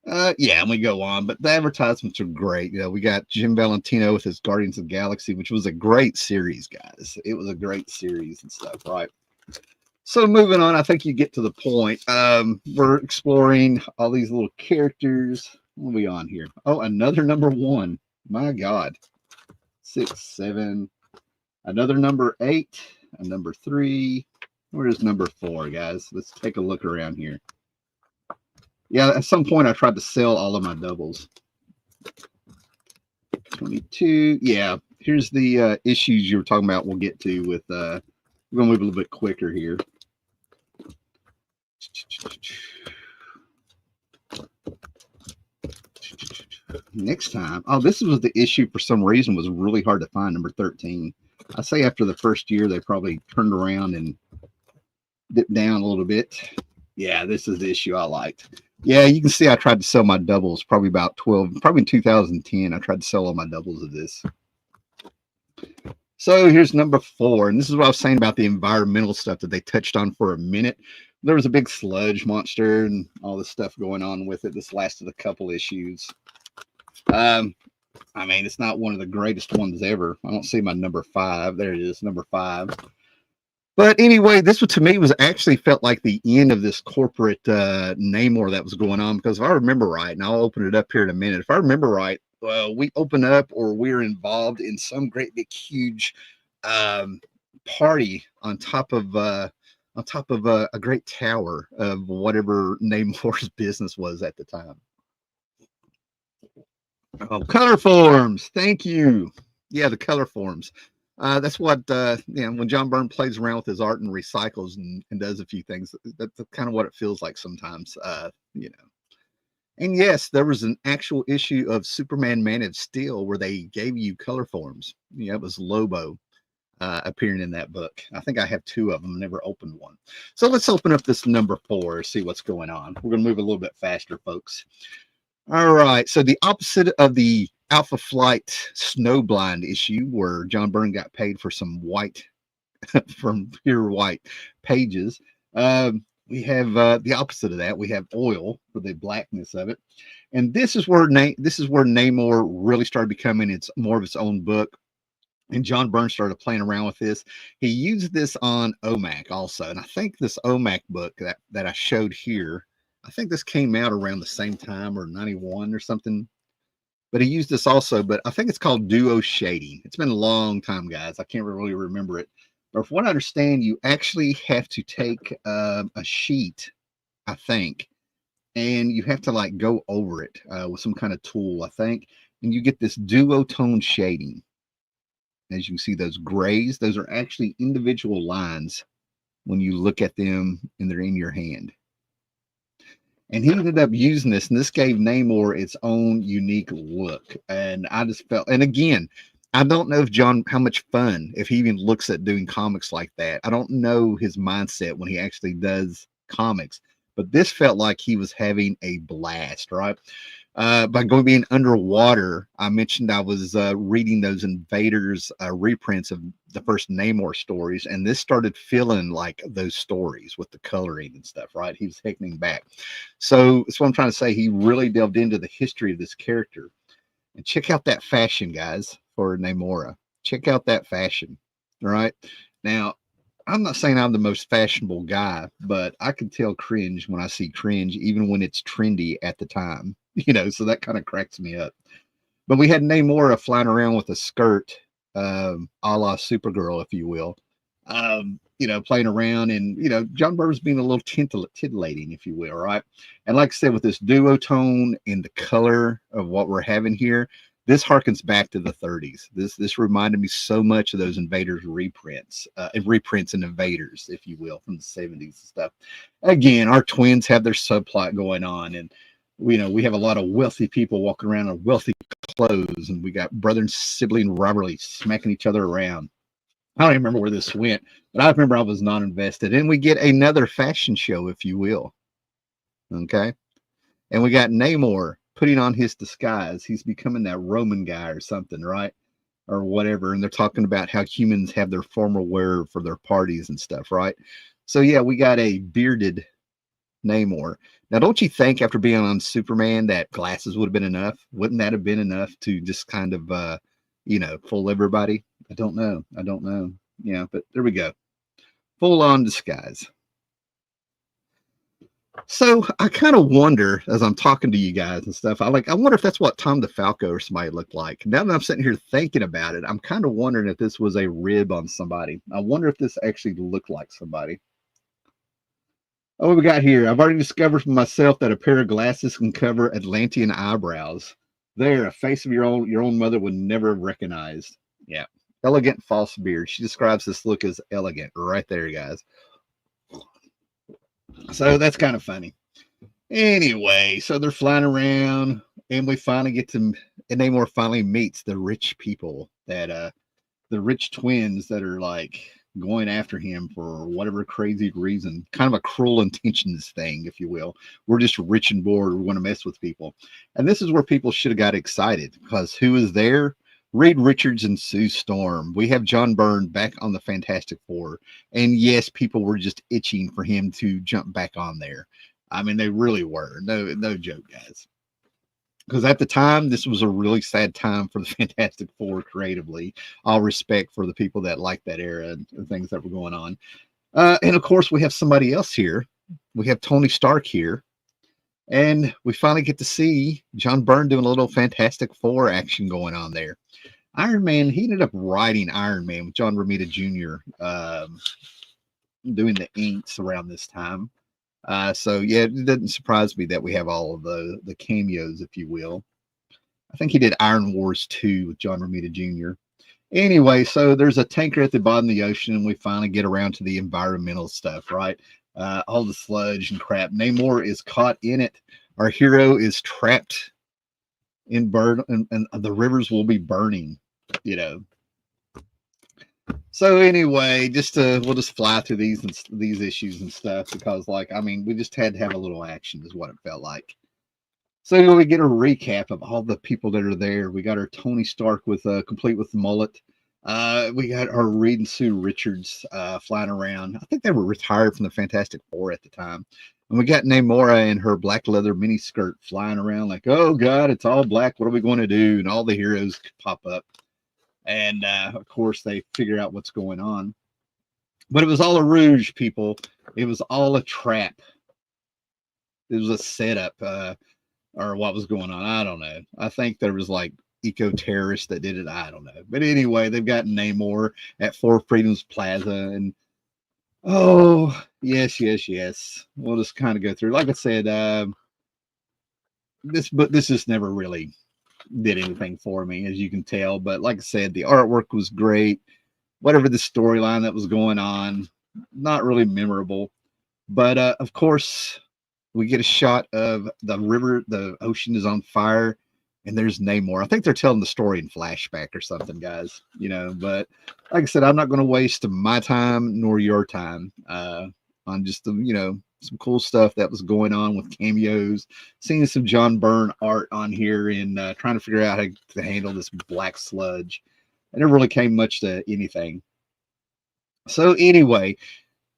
And we go on, but the advertisements are great. We got Jim Valentino with his Guardians of the Galaxy, which was a great series, guys. It was a great series and stuff, right? So moving on, I think you get to the point. We're exploring all these little characters. What are we on here? Oh, another number 1. My God. 6, 7. Another number 8. A number 3. Where's number 4, guys? Let's take a look around here. Yeah, at some point I tried to sell all of my doubles. 22. Yeah, here's the issues you were talking about. We'll get to with, we're going to move a little bit quicker here. Next time. Oh, this was the issue for some reason was really hard to find, number 13. I say after the first year, they probably turned around and dipped down a little bit. Yeah, this is the issue I liked. Yeah, you can see I tried to sell my doubles probably about 12, probably in 2010. I tried to sell all my doubles of this. So here's number 4. And this is what I was saying about the environmental stuff that they touched on for a minute. There was a big sludge monster and all this stuff going on with it. This lasted a couple issues. I mean, it's not one of the greatest ones ever. I don't see my number 5. There it is, number 5. But anyway, this one to me was actually felt like the end of this corporate Namor that was going on, because if I remember right, and I'll open it up here in a minute, if I remember right, we open up or we're involved in some great big huge party on top of a great tower of whatever Namor's business was at the time. Oh, color forms. Thank you. Yeah, the color forms. That's what, when John Byrne plays around with his art and recycles and does a few things, that's kind of what it feels like sometimes, And yes, there was an actual issue of Superman Man of Steel where they gave you color forms. It was Lobo appearing in that book. I think I have 2 of them, never opened one. So let's open up this number 4, see what's going on. We're going to move a little bit faster, folks. All right, so the opposite of the Alpha Flight Snowblind issue, where John Byrne got paid for some white, from pure white pages. We have the opposite of that. We have oil for the blackness of it, and this is where Namor really started becoming more of its own book. And John Byrne started playing around with this. He used this on OMAC also, and I think this OMAC book that I showed here, I think this came out around the same time, or 91 or something. But he used this also, but I think it's called duo shading. It's been a long time, guys. I can't really remember it. But from what I understand, you actually have to take a sheet, I think, and you have to like go over it with some kind of tool, I think. and you get this duotone shading. As you can see, those grays, those are actually individual lines when you look at them and they're in your hand. And he ended up using this, and this gave Namor its own unique look. And I just felt, and again, I don't know if John, how much fun, if he even looks at doing comics like that. I don't know his mindset when he actually does comics, but this felt like he was having a blast, right? By going being underwater, I mentioned I was reading those Invaders reprints of the first Namor stories, and this started feeling like those stories with the coloring and stuff, right? He was heckling back. So that's what I'm trying to say. He really delved into the history of this character. And check out that fashion, guys, for Namora. Check out that fashion. All right. Now, I'm not saying I'm the most fashionable guy, but I can tell cringe when I see cringe, even when it's trendy at the time. So that kind of cracks me up. But we had Namora flying around with a skirt, a la Supergirl, if you will, playing around. And, John Byrne was being a little titillating, if you will, right? And like I said, with this duotone and the color of what we're having here, this harkens back to the 30s. This reminded me so much of those Invaders reprints and Invaders, if you will, from the 70s and stuff. Again, our twins have their subplot going on, and we have a lot of wealthy people walking around in wealthy clothes, and we got brother and sibling rivalry smacking each other around. I don't even remember where this went, but I remember I was not invested. And we get another fashion show, if you will. Okay. And we got Namor putting on his disguise. He's becoming that Roman guy or something, right? Or whatever. And they're talking about how humans have their formal wear for their parties and stuff, right? So, yeah, we got a bearded Namor. Now, don't you think after being on Superman that glasses would have been enough? Wouldn't that have been enough to just kind of, fool everybody? I don't know. Yeah, but there we go. Full on disguise. So I kind of wonder as I'm talking to you guys and stuff, I wonder if that's what Tom DeFalco or somebody looked like. Now that I'm sitting here thinking about it, I'm kind of wondering if this was a rib on somebody. I wonder if this actually looked like somebody. Oh, what we got here? I've already discovered for myself that a pair of glasses can cover Atlantean eyebrows. There, a face of your own mother would never have recognized. Yeah. Elegant false beard. She describes this look as elegant right there, guys. So that's kind of funny. Anyway, so they're flying around, and we finally get to, and Namor finally meets the rich people the rich twins that are like going after him for whatever crazy reason, kind of a cruel intentions thing, if you will. We're just rich and bored. We want to mess with people. And this is where people should have got excited because who is there? Reed Richards and Sue Storm. We have John Byrne back on the Fantastic Four. And yes, people were just itching for him to jump back on there. I mean, they really were. No joke, guys. Because at the time, this was a really sad time for the Fantastic Four creatively. All respect for the people that liked that era and things that were going on. And of course, we have somebody else here. We have Tony Stark here. And we finally get to see John Byrne doing a little Fantastic Four action going on there. Iron Man, he ended up writing Iron Man with John Romita Jr. Doing the inks around this time. So yeah, it doesn't surprise me that we have all of the cameos, if you will. I think he did Iron Wars 2 with John Romita Jr. Anyway, so there's a tanker at the bottom of the ocean, and we finally get around to the environmental stuff, right? All the sludge and crap. Namor is caught in it. Our hero is trapped in burn, and the rivers will be burning, So anyway, we'll just fly through these issues and stuff because, we just had to have a little action, is what it felt like. So we get a recap of all the people that are there. We got our Tony Stark with complete with the mullet. We got our Reed and Sue Richards flying around. I think they were retired from the Fantastic Four at the time. And we got Namora in her black leather mini skirt flying around like, oh God, it's all black. What are we going to do? And all the heroes pop up. And of course, they figure out what's going on. But it was all a ruse, people. It was all a trap. It was a setup, or what was going on. I don't know. I think there was eco-terrorists that did it. I don't know. But anyway, they've got Namor at Four Freedoms Plaza. And oh, yes. We'll just kind of go through. Like I said, this just never really did anything for me, as you can tell. But like I said, the artwork was great. Whatever the storyline that was going on, not really memorable. But of course, we get a shot of the river, the ocean is on fire, and there's Namor. I think they're telling the story in flashback or something, guys. But like I said, I'm not going to waste my time nor your time on just the, some cool stuff that was going on with cameos, seeing some John Byrne art on here, and trying to figure out how to handle this black sludge. It never really came much to anything. So anyway,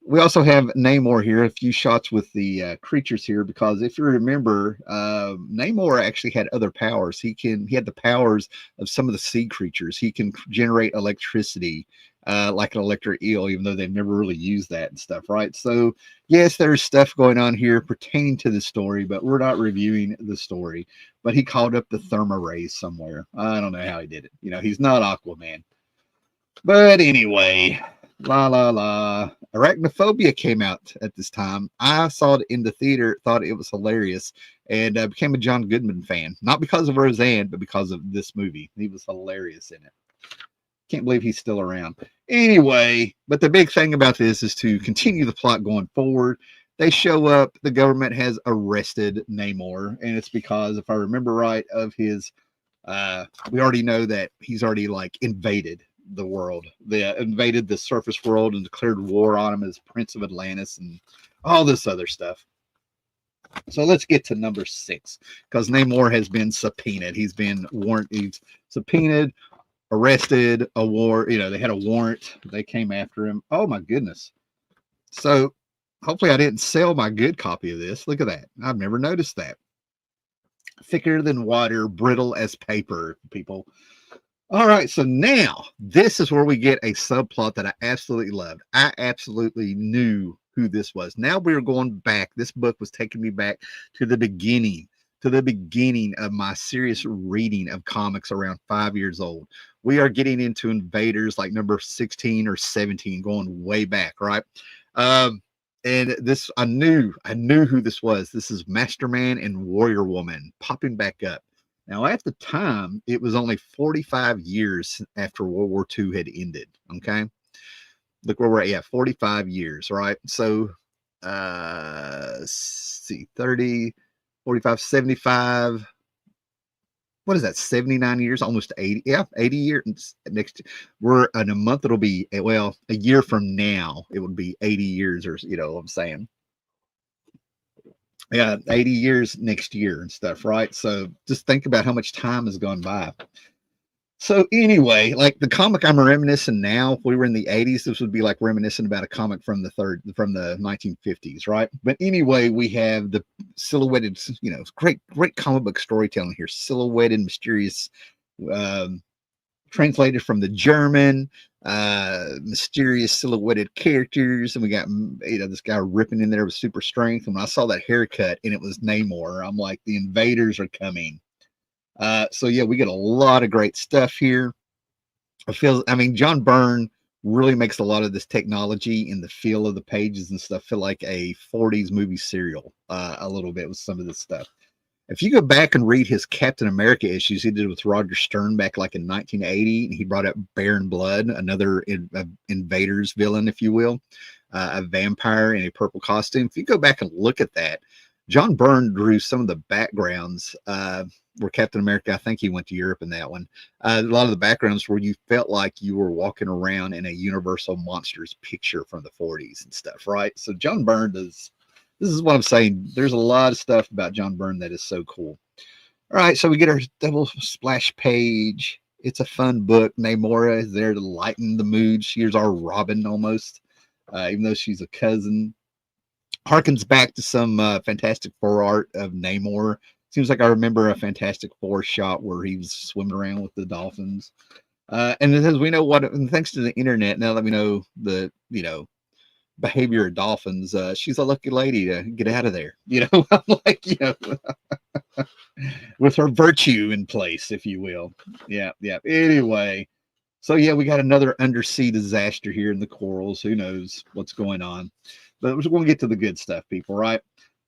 we also have Namor here, a few shots with the creatures here, because if you remember, Namor actually had other powers. He had the powers of some of the sea creatures. He can generate electricity, like an electric eel, even though they've never really used that and stuff, right? So yes, there's stuff going on here pertaining to the story, but we're not reviewing the story. But he called up the therma rays somewhere. I don't know how he did it. He's not Aquaman. But anyway, la la la. Arachnophobia came out at this time. I saw it in the theater, thought it was hilarious, and became a John Goodman fan. Not because of Roseanne, but because of this movie. He was hilarious in it. Can't believe he's still around. Anyway, but the big thing about this is to continue the plot going forward. They show up. The government has arrested Namor, and it's because, if I remember right, of his. We already know that he's already invaded the world. They invaded the surface world and declared war on him as Prince of Atlantis and all this other stuff. So let's get to number 6, because Namor has been subpoenaed. He's been warrant. He's subpoenaed, arrested, a war. They had a warrant. They came after him. Oh my goodness. So hopefully I didn't sell my good copy of this. Look at that. I've never noticed that. Thicker than water, brittle as paper, people. All right, so now this is where we get a subplot that I absolutely loved. I absolutely knew who this was. Now we're going back. This book was taking me back to the beginning of my serious reading of comics around 5 years old. We are getting into Invaders like number 16 or 17, going way back, right? And this, I knew who this was. This is Masterman and Warrior Woman popping back up. Now, at the time, it was only 45 years after World War II had ended. Okay. Look where we're at. Yeah, 45 years, right? So, see, 30, 45, 75. What is that? 79 years, almost 80. Yeah, 80 years. Next, we're in a month, it'll be, well, a year from now, it would be 80 years, or, what I'm saying. Yeah, 80 years next year and stuff, right? So just think about how much time has gone by. So anyway, like the comic I'm reminiscing now, if we were in the 80s, this would be like reminiscing about a comic from the 1950s, right? But anyway, we have the silhouetted, great comic book storytelling here, silhouetted, mysterious, translated from the German, mysterious silhouetted characters, and we got this guy ripping in there with super strength. And when I saw that haircut and it was Namor, I'm like, the invaders are coming. So yeah, we get a lot of great stuff here. John Byrne really makes a lot of this technology in the feel of the pages and stuff feel like a 40s movie serial a little bit with some of this stuff. If you go back and read his Captain America issues he did with Roger Stern back like in 1980, and he brought up Baron Blood, another invaders villain, if you will, a vampire in a purple costume. If you go back and look at that, John Byrne drew some of the backgrounds where Captain America, I think he went to Europe in that one. A lot of the backgrounds where you felt like you were walking around in a Universal Monsters picture from the 40s and stuff, right? So John Byrne does. This is what I'm saying. There's a lot of stuff about John Byrne that is so cool. All right, so we get our double splash page. It's a fun book. Namora is there to lighten the mood. She's our Robin almost, even though she's a cousin. Harkens back to some Fantastic Four art of Namor. Seems like I remember a Fantastic Four shot where he was swimming around with the dolphins. And as we know what, and thanks to the internet, now that we know the, behavior of dolphins, she's a lucky lady to get out of there. I'm like, with her virtue in place, if you will. Yeah. Anyway, so yeah, we got another undersea disaster here in the corals. Who knows what's going on? But we're going to get to the good stuff, people, right?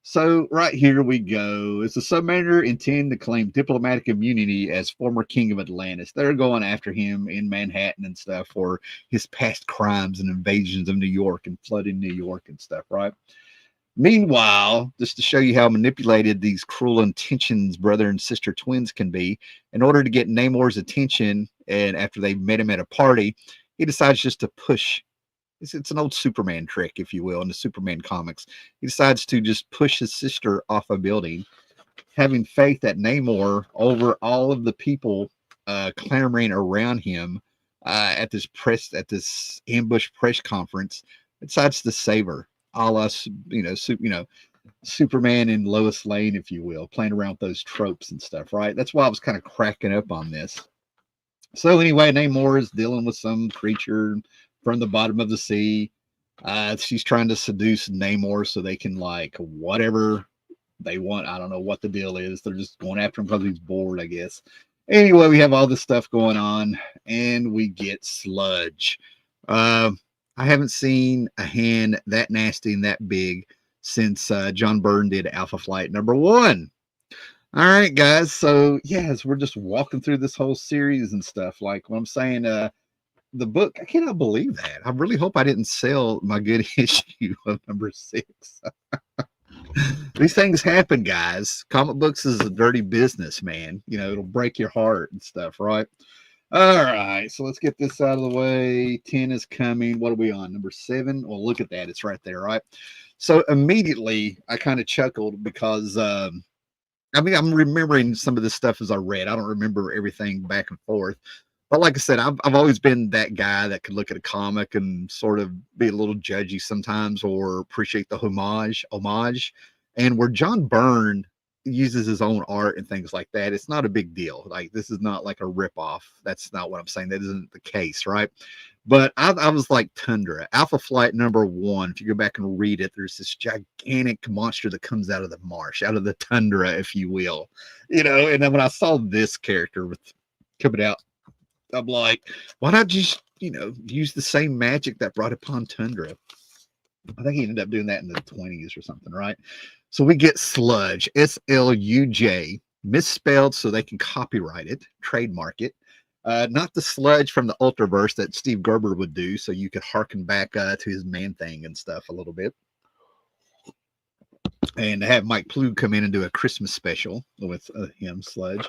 So right here we go. It's the submariner intend to claim diplomatic immunity as former king of Atlantis. They're going after him in Manhattan and stuff for his past crimes and invasions of New York and flooding New York and stuff, right? Meanwhile, just to show you how manipulated these cruel intentions brother and sister twins can be, in order to get Namor's attention, and after they met him at a party, he decides just to push. It's an old Superman trick, if you will, in the Superman comics. He decides to just push his sister off a building, having faith that Namor, over all of the people clamoring around him at this ambush press conference, decides to save her, a la Superman and Lois Lane, if you will, playing around with those tropes and stuff, right? That's why I was kind of cracking up on this. So anyway, Namor is dealing with some creature from the bottom of the sea. She's trying to seduce Namor so they can like whatever they want. I don't know what the deal is. They're just going after him because he's bored, I guess. Anyway, we have all this stuff going on, and we get Sludge. I haven't seen a hand that nasty and that big since John Byrne did Alpha Flight #1. All right, guys. So yes, we're just walking through this whole series and stuff. Like what I'm saying, the book, I cannot believe that. I really hope I didn't sell my good issue of #6. These things happen, guys. Comic books is a dirty business, man. You know, it'll break your heart and stuff, right? All right, so let's get this out of the way. 10 is coming. What are we on? #7? Well, look at that. It's right there, right? So immediately I kind of chuckled because, I mean, I'm remembering some of this stuff as I read. I don't remember everything back and forth. But like I said, I've always been that guy that could look at a comic and sort of be a little judgy sometimes or appreciate the homage. And where John Byrne uses his own art and things like that, it's not a big deal. Like this is not like a ripoff. That's not what I'm saying. That isn't the case, right? But I was like Tundra. Alpha Flight #1. If you go back and read it, there's this gigantic monster that comes out of the marsh, out of the tundra, if you will. You know, and then when I saw this character with coming out, I'm like, why not just, use the same magic that brought upon Tundra? I think he ended up doing that in the 20s or something, right? So we get Sludge, SLUJ, misspelled so they can copyright it, trademark it. Not the Sludge from the Ultraverse that Steve Gerber would do, so you could harken back to his Man Thing and stuff a little bit. And have Mike Ploog come in and do a Christmas special with him, Sludge.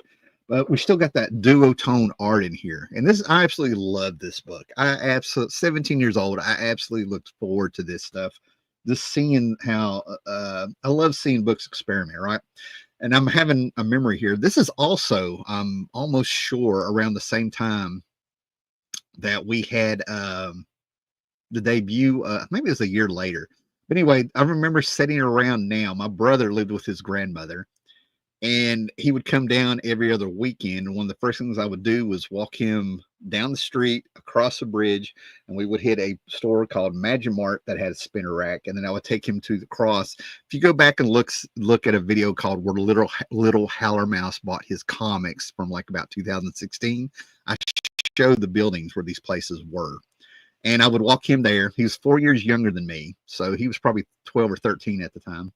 But we still got that duotone art in here. And I absolutely love this book. 17 years old, I absolutely looked forward to this stuff. Just seeing how, I love seeing books experiment, right? And I'm having a memory here. This is also, I'm almost sure, around the same time that we had the debut, maybe it was a year later. But anyway, I remember sitting around now. My brother lived with his grandmother. And he would come down every other weekend. And one of the first things I would do was walk him down the street, across the bridge, and we would hit a store called Magimart that had a spinner rack. And then I would take him to the cross. If you go back and look at a video called Where Little Howler Mouse Bought His Comics from like about 2016, I showed the buildings where these places were. And I would walk him there. He was 4 years younger than me. So he was probably 12 or 13 at the time.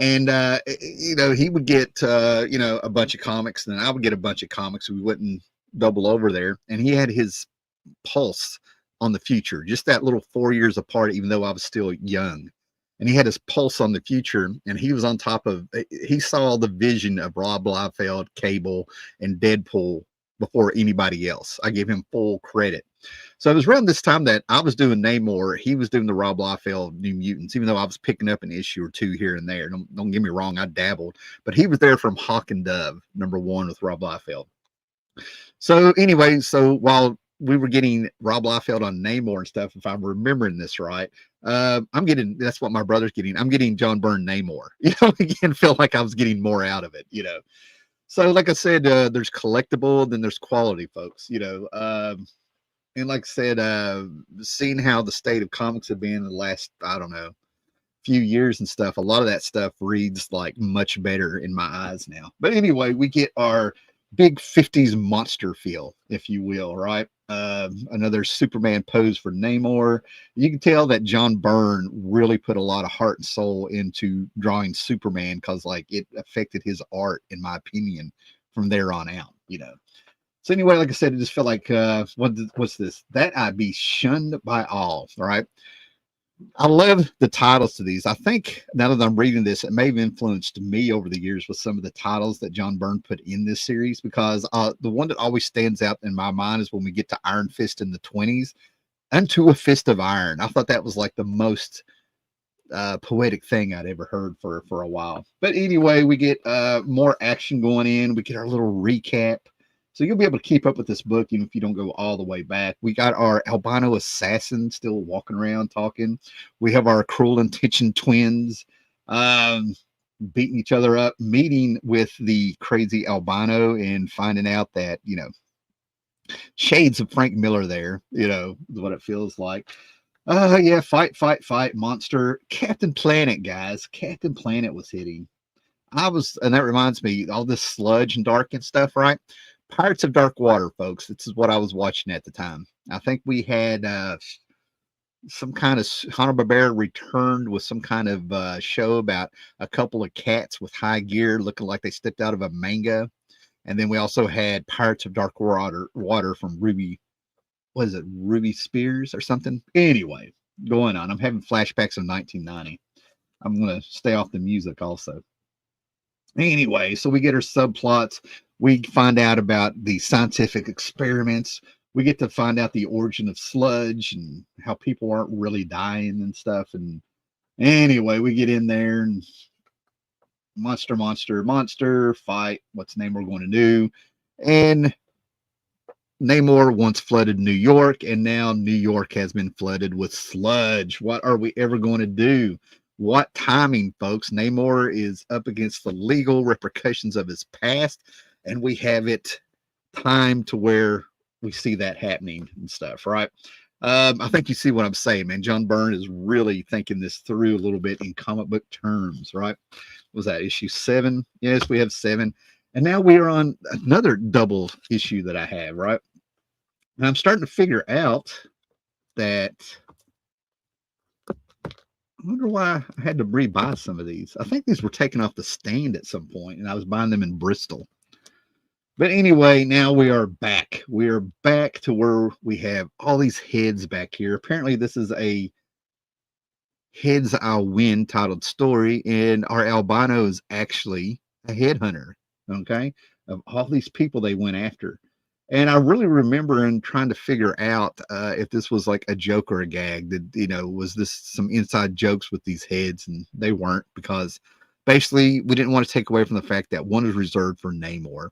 And, he would get, a bunch of comics, and then I would get a bunch of comics. We wouldn't double over there. And he had his pulse on the future, just that little 4 years apart, even though I was still young. And he had his pulse on the future, and he was on top of, he saw the vision of Rob Liefeld, Cable, and Deadpool before anybody else. I gave him full credit. So it was around this time that I was doing Namor. He was doing the Rob Liefeld New Mutants, even though I was picking up an issue or two here and there. Don't get me wrong, I dabbled. But he was there from Hawk and Dove, #1 with Rob Liefeld. So anyway, so while we were getting Rob Liefeld on Namor and stuff, if I'm remembering this right, that's what my brother's getting. I'm getting John Byrne Namor. Again, feel like I was getting more out of it, So like I said, there's collectible, then there's quality, folks, and like I said, seeing how the state of comics have been in the last, I don't know, few years and stuff, a lot of that stuff reads like much better in my eyes now. But anyway, we get our big 50s monster feel, if you will, right? Another Superman pose for Namor. You can tell that John Byrne really put a lot of heart and soul into drawing Superman because, like, it affected his art, in my opinion, from there on out. So anyway, like I said, it just felt like what's this? That I be shunned by all. All right. I love the titles to these. I think now that I'm reading this, it may have influenced me over the years with some of the titles that John Byrne put in this series because the one that always stands out in my mind is when we get to Iron Fist in the 20s, Unto a Fist of Iron. I thought that was like the most poetic thing I'd ever heard for a while. But anyway, we get more action going in. We get our little recap. So you'll be able to keep up with this book even if you don't go all the way back. We got our albino assassin still walking around talking. We have our cruel intention twins beating each other up, meeting with the crazy albino and finding out that, shades of Frank Miller there, what it feels like. Yeah, fight, monster. Captain Planet, guys. Captain Planet was hitting. And that reminds me, all this sludge and dark and stuff, right? Pirates of Dark Water, folks. This is what I was watching at the time. I think we had some kind of Hanna-Barbera returned with some kind of show about a couple of cats with high gear looking like they stepped out of a manga. And then we also had Pirates of Dark Water from Ruby. What is it? Ruby Spears or something? Anyway, going on. I'm having flashbacks of 1990. I'm going to stay off the music also. Anyway, so we get our subplots. We find out about the scientific experiments. We get to find out the origin of sludge and how people aren't really dying and stuff. And anyway, we get in there and monster, fight. What's Namor going to do? And Namor once flooded New York, and now New York has been flooded with sludge. What are we ever going to do? What timing, folks? Namor is up against the legal repercussions of his past, and we have it timed to where we see that happening and stuff, right? I think you see what I'm saying, man. John Byrne is really thinking this through a little bit in comic book terms, right? Was that issue 7? Yes, we have 7. And now we are on another double issue that I have, right? And I'm starting to figure out that I wonder why I had to rebuy some of these. I think these were taken off the stand at some point, and I was buying them in Bristol. But anyway, now we are back. We are back to where we have all these heads back here. Apparently, this is a Heads I'll Win titled story, and our albino is actually a headhunter, okay, of all these people they went after. And I really remember and trying to figure out if this was like a joke or a gag. That was this some inside jokes with these heads, and they weren't, because basically we didn't want to take away from the fact that one is reserved for Namor.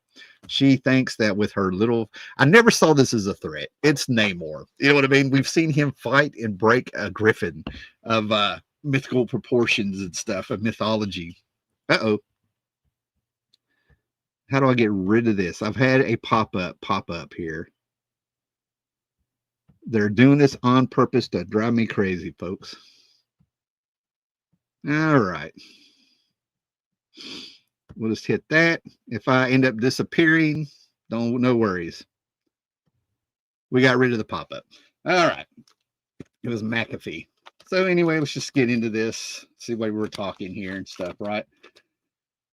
She thinks that with her little, I never saw this as a threat. It's Namor. You know what I mean? We've seen him fight and break a griffin of mythical proportions and stuff, of mythology. Uh-oh. How do I get rid of this? I've had a pop up here. They're doing this on purpose to drive me crazy, folks. All right. We'll just hit that. If I end up disappearing, no worries. We got rid of the pop-up. All right. It was McAfee. So anyway, let's just get into this. See why we're talking here and stuff, right?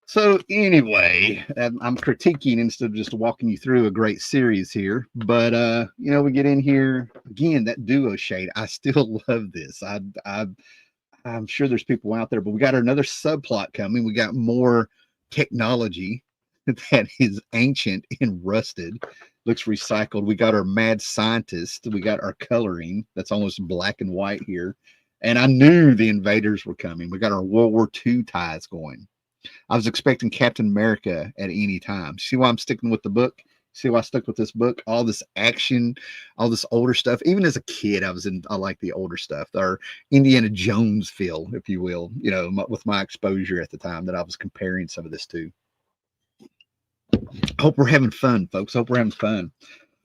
So anyway, I'm critiquing instead of just walking you through a great series here. But we get in here again, that duo shade. I still love this. I'm sure there's people out there, but we got another subplot coming. We got more technology that is ancient and rusted, looks recycled. We got our mad scientist. We got our coloring that's almost black and white here. And I knew the invaders were coming. We got our World War II ties going. I was expecting Captain America at any time. See why I'm sticking with the book? See why I stuck with this book? All this action, all this older stuff. Even as a kid, I like the older stuff, or Indiana Jones feel, if you will, with my exposure at the time that I was comparing some of this to. Hope we're having fun, folks. Hope we're having fun.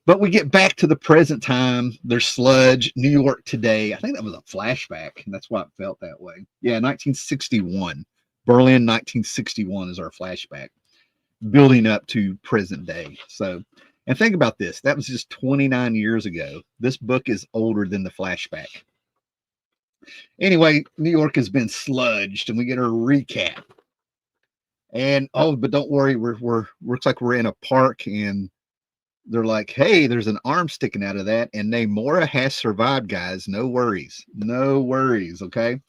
But we get back to the present time. There's sludge, New York today. I think that was a flashback, and that's why it felt that way. Yeah, 1961. Berlin, 1961 is our flashback, building up to present day. So And think about this. That was just 29 years ago. This book is older than the flashback. Anyway, New York has been sludged, and we get a recap. And oh, but don't worry, we're looks like we're in a park, and they're like, hey, there's an arm sticking out of that, and Namora has survived, guys. No worries, no worries. Okay,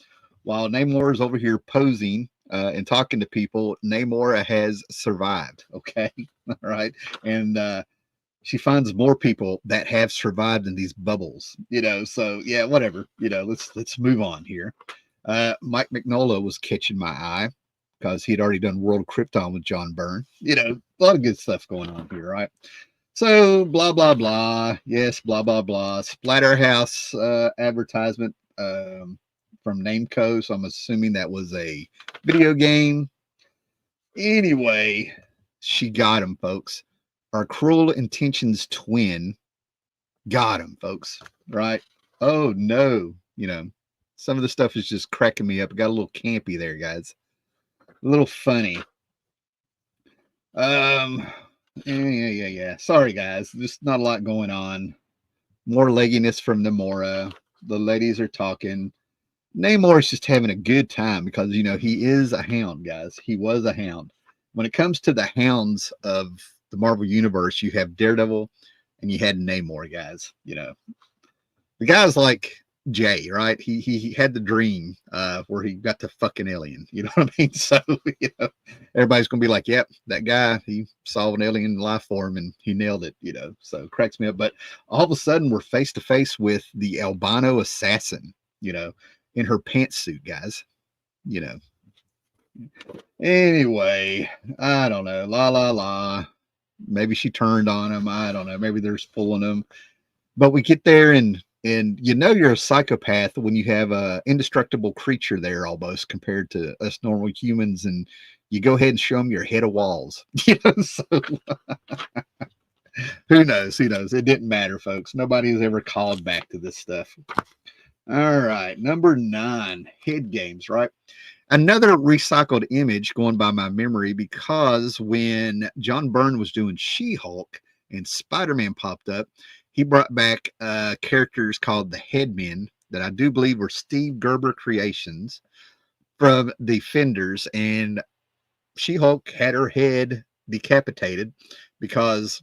while Namor is over here posing and talking to people, Namora has survived. Okay, all right, and she finds more people that have survived in these bubbles. So yeah, whatever. Let's move on here. Mike Mignola was catching my eye because he'd already done World Krypton with John Byrne. A lot of good stuff going on here, right? So blah blah blah. Yes, blah blah blah. Splatterhouse advertisement from Namco. So I'm assuming that was a video game. Anyway, she got him, folks. Our Cruel Intentions twin got him, folks. Right? Oh no. Some of the stuff is just cracking me up. It got a little campy there, guys. A little funny. Yeah. Sorry, guys. Just not a lot going on. More legginess from Namora. The ladies are talking. Namor is just having a good time because, he is a hound, guys. He was a hound. When it comes to the hounds of the Marvel Universe, you have Daredevil and you had Namor, guys. The guy's like Jay, right? He had the dream where he got to fuck an alien. You know what I mean? So everybody's gonna be like, "Yep, that guy. He saw an alien life form and he nailed it." So it cracks me up. But all of a sudden, we're face to face with the albino assassin. In her pantsuit, guys. You know. Anyway, I don't know. La la la. Maybe she turned on him. I don't know. Maybe they're fooling him. But we get there and you're a psychopath when you have a indestructible creature there almost compared to us normal humans, and you go ahead and show them your head of walls. So who knows? It didn't matter, folks. Nobody has ever called back to this stuff. All right, number 9, head games, right? Another recycled image going by my memory, because when John Byrne was doing She-Hulk and Spider-Man popped up, he brought back characters called the Headmen that I do believe were Steve Gerber creations from Defenders, and She-Hulk had her head decapitated because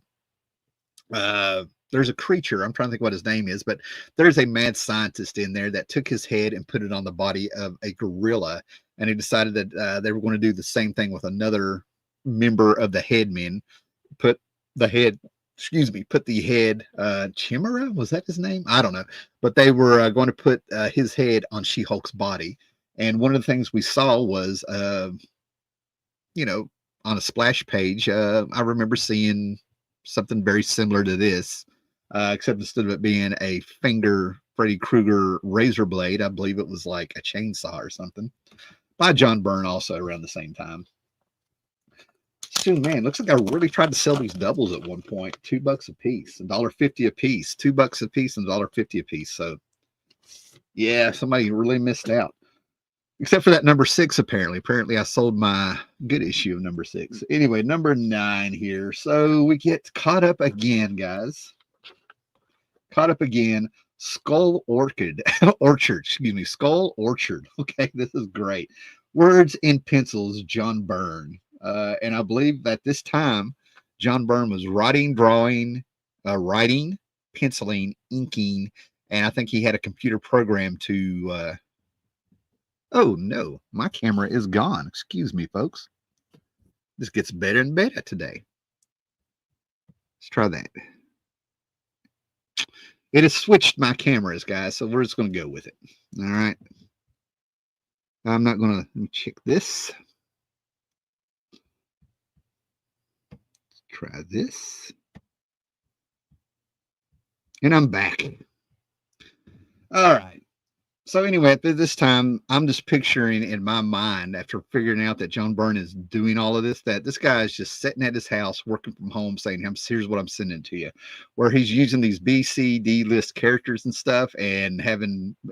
there's a creature, I'm trying to think what his name is, but there's a mad scientist in there that took his head and put it on the body of a gorilla, and he decided that they were going to do the same thing with another member of the Headmen. Put the head Chimera, was that his name? I don't know, but they were going to put his head on She-Hulk's body. And one of the things we saw was on a splash page, I remember seeing something very similar to this, except instead of it being a finger Freddy Krueger razor blade, I believe it was like a chainsaw or something, by John Byrne also around the same time. So, man, looks like I really tried to sell these doubles at one point. $2 a piece, $1.50 a piece, $2 a piece, and $1.50 a piece. So, yeah, somebody really missed out. Except for that number 6, apparently. Apparently, I sold my good issue of number 6. Anyway, number 9 here. So we get caught up again, guys. Caught up again. Skull Orchard. Skull Orchard. Okay, this is great. Words in pencils, John Byrne. And I believe that this time, John Byrne was writing, penciling, inking, and I think he had a computer program to... oh, no, my camera is gone. Excuse me, folks. This gets better and better today. Let's try that. It has switched my cameras, guys, so we're just going to go with it. All right. I'm not going to check this. Let's try this. And I'm back. All right. So anyway, at this time, I'm just picturing in my mind, after figuring out that John Byrne is doing all of this, that this guy is just sitting at his house, working from home, saying, here's what I'm sending to you, where he's using these B, C, D list characters and stuff and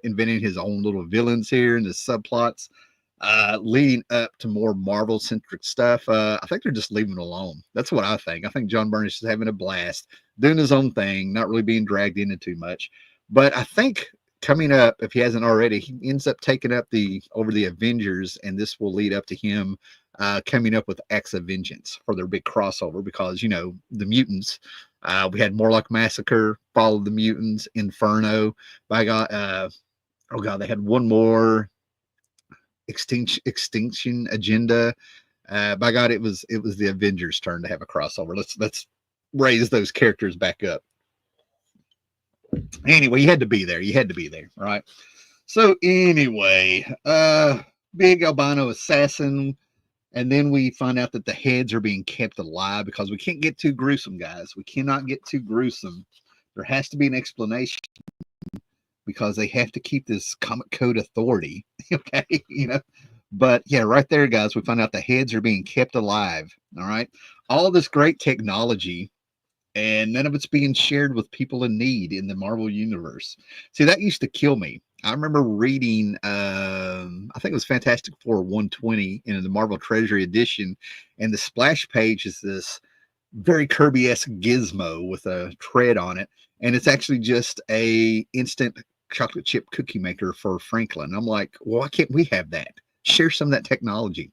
inventing his own little villains here and his subplots. leading up to more Marvel centric stuff. I think they're just leaving it alone. That's what I think. I think John Byrne is just having a blast, doing his own thing, not really being dragged into too much. But I think coming up, if he hasn't already, he ends up taking up the over the Avengers, and this will lead up to him coming up with Acts of Vengeance for their big crossover because the mutants. We had Morlock Massacre, followed the mutants, Inferno. By God, oh God, they had one more extinction agenda. By God, it was the Avengers' turn to have a crossover. Let's raise those characters back up. Anyway, you had to be there. You had to be there, right? So anyway, big albino assassin, and then we find out that the heads are being kept alive because we can't get too gruesome, guys. We cannot get too gruesome. There has to be an explanation because they have to keep this comic code authority. Okay, But yeah, right there, guys, we find out the heads are being kept alive. All right, all this great technology, and none of it's being shared with people in need in the Marvel universe. See, that used to kill me. I remember reading, I think it was Fantastic Four 120 in the Marvel Treasury edition, and the splash page is this very Kirby-esque gizmo with a tread on it, and it's actually just a instant chocolate chip cookie maker for Franklin. I'm like, well, why can't we have that? Share some of that technology.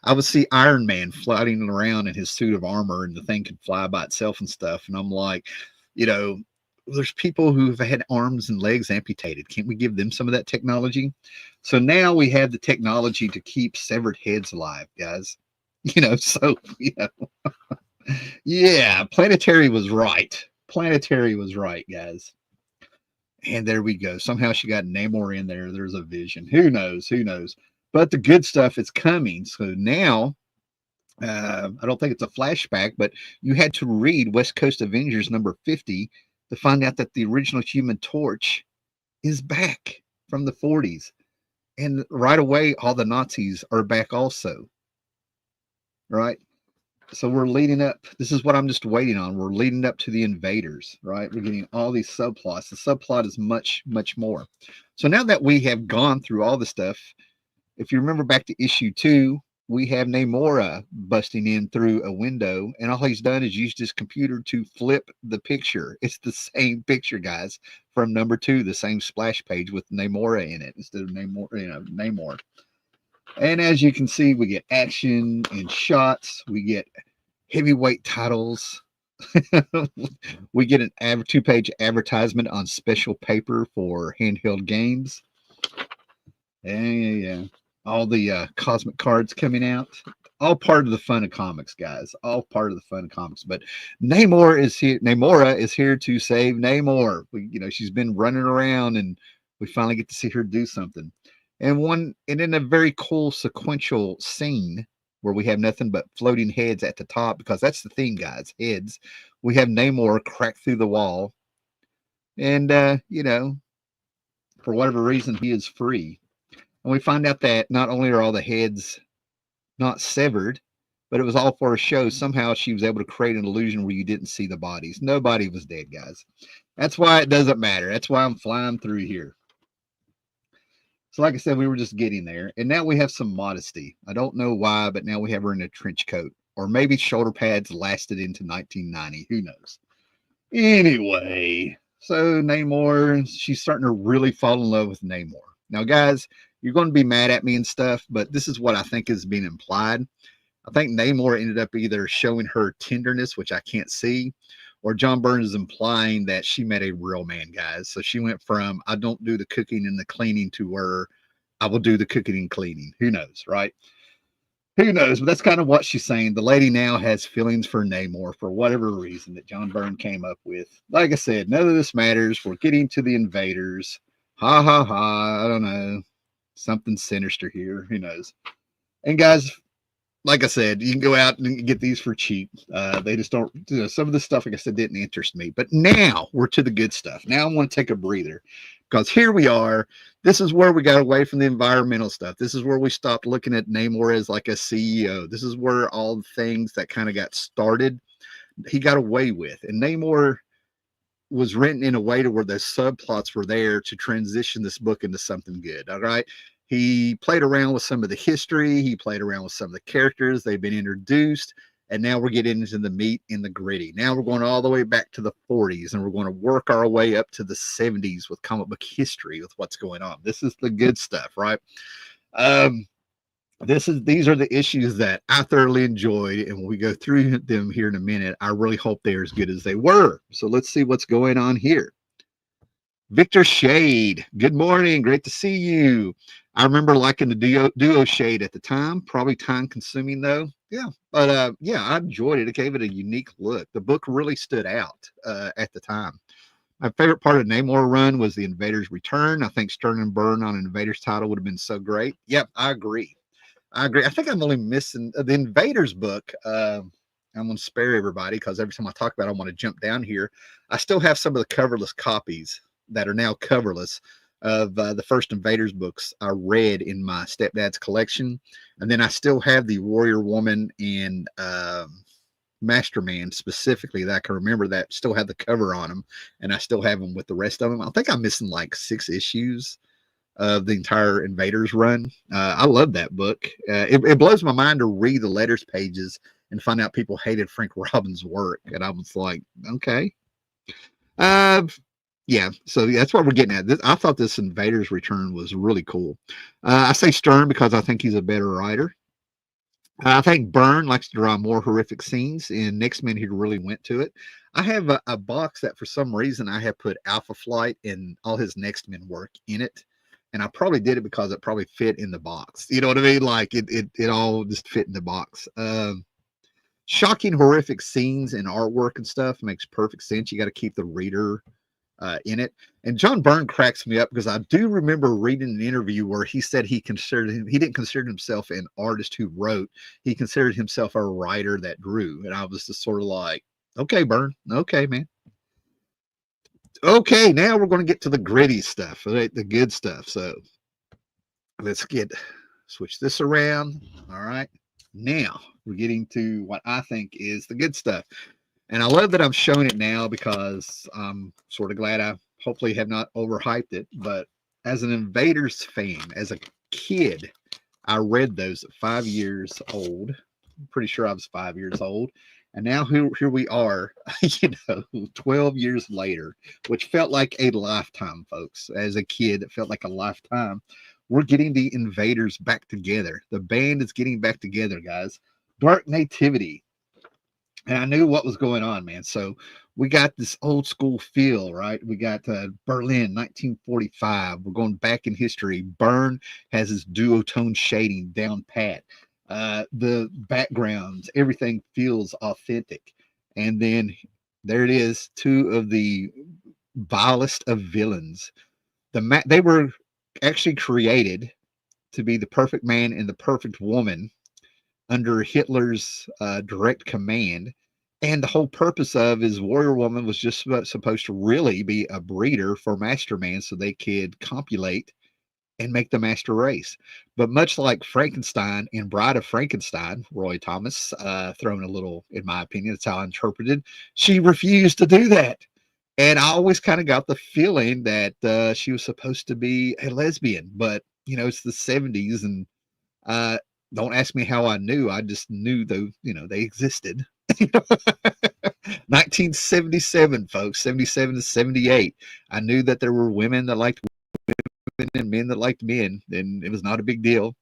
I would see Iron Man floating around in his suit of armor, and the thing could fly by itself and stuff. And I'm like, there's people who've had arms and legs amputated. Can't we give them some of that technology? So now we have the technology to keep severed heads alive, guys. So yeah, Planetary was right. Planetary was right, guys. And there we go. Somehow she got Namor in there. There's a vision. Who knows? Who knows? But the good stuff is coming. So now, I don't think it's a flashback, but you had to read West Coast Avengers number 50 to find out that the original Human Torch is back from the 40s. And right away, all the Nazis are back also. Right? So we're leading up. This is what I'm just waiting on. We're leading up to the invaders, right? We're getting all these subplots. The subplot is much, much more. So now that we have gone through all the stuff, if you remember back to issue 2, we have Namor busting in through a window, and all he's done is used his computer to flip the picture. It's the same picture, guys, from number 2, the same splash page with Namor in it instead of Namor. And as you can see, we get action and shots. We get heavyweight titles. We get an 2-page advertisement on special paper for handheld games. Yeah. All the cosmic cards coming out. All part of the fun of comics, guys. All part of the fun of comics. But Namor is here. Namora is here to save Namor. She's been running around, and we finally get to see her do something. And in a very cool sequential scene where we have nothing but floating heads at the top, because that's the theme, guys, heads. We have Namor crack through the wall, and for whatever reason, he is free. And we find out that not only are all the heads not severed, but it was all for a show. Somehow she was able to create an illusion where you didn't see the bodies. Nobody was dead, guys. That's why it doesn't matter. That's why I'm flying through here. So like I said, we were just getting there. And now we have some modesty. I don't know why, but now we have her in a trench coat. Or maybe shoulder pads lasted into 1990. Who knows? Anyway, so Namor, she's starting to really fall in love with Namor. Now, guys, you're going to be mad at me and stuff, but this is what I think is being implied. I think Namor ended up either showing her tenderness, which I can't see, or John Byrne is implying that she met a real man, guys. So she went from, I don't do the cooking and the cleaning, to where I will do the cooking and cleaning. Who knows, right? Who knows? But that's kind of what she's saying. The lady now has feelings for Namor for whatever reason that John Byrne came up with. Like I said, none of this matters. We're getting to the invaders. Ha, ha, ha. I don't know. Something sinister here. Who knows? And guys, like I said, you can go out and get these for cheap. They just don't, some of the stuff, like I said, didn't interest me. But now we're to the good stuff. Now I want to take a breather, because here we are. This is where we got away from the environmental stuff. This is where we stopped looking at Namor as like a CEO. This is where all the things that kind of got started, he got away with. And Namor was written in a way to where the subplots were there to transition this book into something good. All right. He played around with some of the history. He played around with some of the characters. They've been introduced. And now we're getting into the meat and the gritty. Now we're going all the way back to the 40s, and we're going to work our way up to the 70s with comic book history with what's going on. This is the good stuff, right? Um, these are the issues that I thoroughly enjoyed, and when we go through them here in a minute, I really hope they're as good as they were. So let's see what's going on here. Victor Shade, good morning. Great to see you. I remember liking the duo Shade at the time. Probably time consuming though. Yeah, but yeah, I enjoyed it. It gave it a unique look. The book really stood out at the time. My favorite part of Namor run was the Invaders Return. I think Stern and Byrne on an Invaders title would have been so great. Yep, I agree. I agree. I think I'm only missing the Invaders book. I'm going to spare everybody because every time I talk about it, I want to jump down here. I still have some of the coverless copies that are now coverless of the first Invaders books I read in my stepdad's collection. And then I still have the Warrior Woman and Masterman specifically that I can remember that still have the cover on them. And I still have them with the rest of them. I think I'm missing like 6 issues of the entire Invaders run. I love that book. It blows my mind to read the letters pages and find out people hated Frank Robbins' work. And I was like, okay. Yeah, so that's what we're getting at. I thought this Invaders Return was really cool. I say Stern because I think he's a better writer. I think Byrne likes to draw more horrific scenes. In Next Men, he really went to it. I have a box that for some reason I have put Alpha Flight and all his Next Men work in it. And I probably did it because it probably fit in the box. You know what I mean? Like it all just fit in the box. Shocking, horrific scenes and artwork and stuff makes perfect sense. You got to keep the reader in it. And John Byrne cracks me up because I do remember reading an interview where he said he didn't consider himself an artist who wrote. He considered himself a writer that drew. And I was just sort of like, okay, Byrne, okay, man. Okay, now we're going to get to the gritty stuff, right? The good stuff. So let's switch this around. All right. Now we're getting to what I think is the good stuff. And I love that I'm showing it now because I'm sort of glad I hopefully have not overhyped it. But as an Invaders fan, as a kid, I read those at 5 years old. I'm pretty sure I was 5 years old. And now here we are, 12 years later, which felt like a lifetime, folks. As a kid, it felt like a lifetime. We're getting the Invaders back together. The band is getting back together, guys. Dark Nativity. And I knew what was going on, man. So we got this old school feel, right? We got Berlin, 1945. We're going back in history. Byrne has his duotone shading down pat. The backgrounds, everything feels authentic. And then there it is, 2 of the vilest of villains. They were actually created to be the perfect man and the perfect woman under Hitler's direct command. And the whole purpose of his Warrior Woman was just supposed to really be a breeder for Master Man so they could copulate and make the master race. But much like Frankenstein in Bride of Frankenstein, Roy Thomas, thrown a little, in my opinion, that's how I interpreted, she refused to do that. And I always kind of got the feeling that she was supposed to be a lesbian, but it's the 70s, and don't ask me how I knew. I just knew though, they existed. 1977, folks, 77 to 78. I knew that there were women that liked women and men that liked men, and it was not a big deal.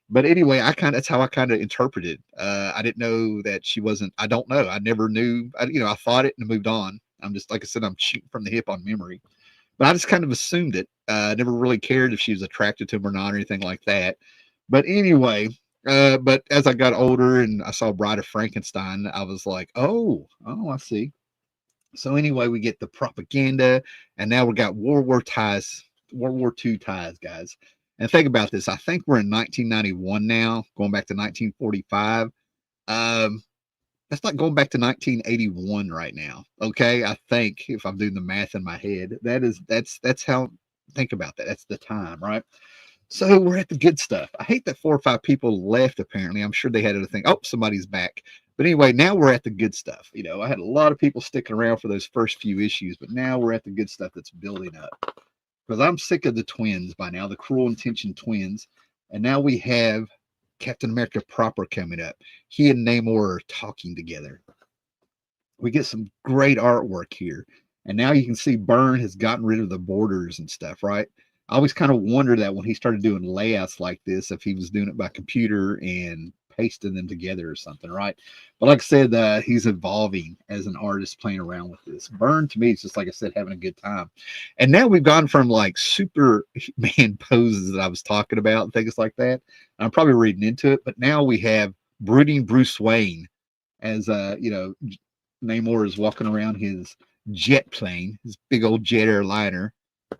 But anyway, that's how I kind of interpreted. I didn't know that she wasn't. I don't know. I never knew. I thought it and moved on. I'm just, like I said, I'm shooting from the hip on memory. But I just kind of assumed it. I never really cared if she was attracted to him or not or anything like that. But anyway, but as I got older and I saw Bride of Frankenstein, I was like, oh, I see. So anyway, we get the propaganda, and now we got World War II ties, guys. And think about this. I think we're in 1991 now, going back to 1945. That's like going back to 1981 right now. Okay, I think if I'm doing the math in my head, that's how. Think about that. That's the time, right? So we're at the good stuff. I hate that 4 or 5 people left, apparently. I'm sure they had other things. Oh, somebody's back. But anyway, now we're at the good stuff. I had a lot of people sticking around for those first few issues, but now we're at the good stuff that's building up. because I'm sick of the twins by now, the Cruel Intention twins. And now we have Captain America proper coming up. He and Namor are talking together. We get some great artwork here. And now you can see Byrne has gotten rid of the borders and stuff, right? I always kind of wonder that when he started doing layouts like this, if he was doing it by computer and pasting them together or something, right? But like I said, he's evolving as an artist playing around with this. Byrne, to me, is just like I said, having a good time. And now we've gone from like Superman poses that I was talking about and things like that. I'm probably reading into it, but now we have brooding Bruce Wayne as Namor is walking around his jet plane, his big old jet airliner,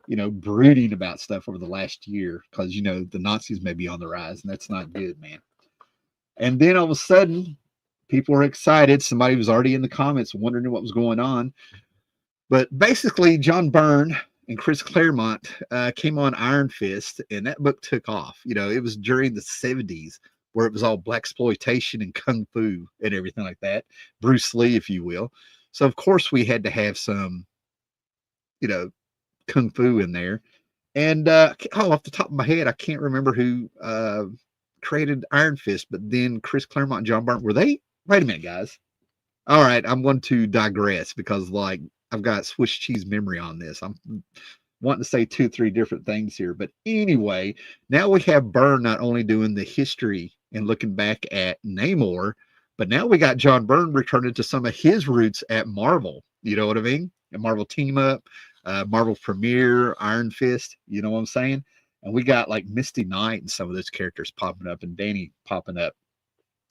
brooding about stuff over the last year because, the Nazis may be on the rise, and that's not good, man. And then all of a sudden, people were excited. Somebody was already in the comments wondering what was going on. But basically, John Byrne and Chris Claremont came on Iron Fist, and that book took off. It was during the 70s where it was all blaxploitation and kung fu and everything like that. Bruce Lee, if you will. So, of course, we had to have some, kung fu in there. And off the top of my head, I can't remember who created Iron Fist, but then Chris Claremont and John Byrne, were they? Wait a minute, guys. All right, I'm going to digress because, I've got Swiss cheese memory on this. I'm wanting to say 2-3 different things here. But anyway, now we have Byrne not only doing the history and looking back at Namor, but now we got John Byrne returning to some of his roots at Marvel. You know what I mean? And Marvel Team Up, Marvel Premiere, Iron Fist. You know what I'm saying? And we got like Misty Knight and some of those characters popping up and Danny popping up.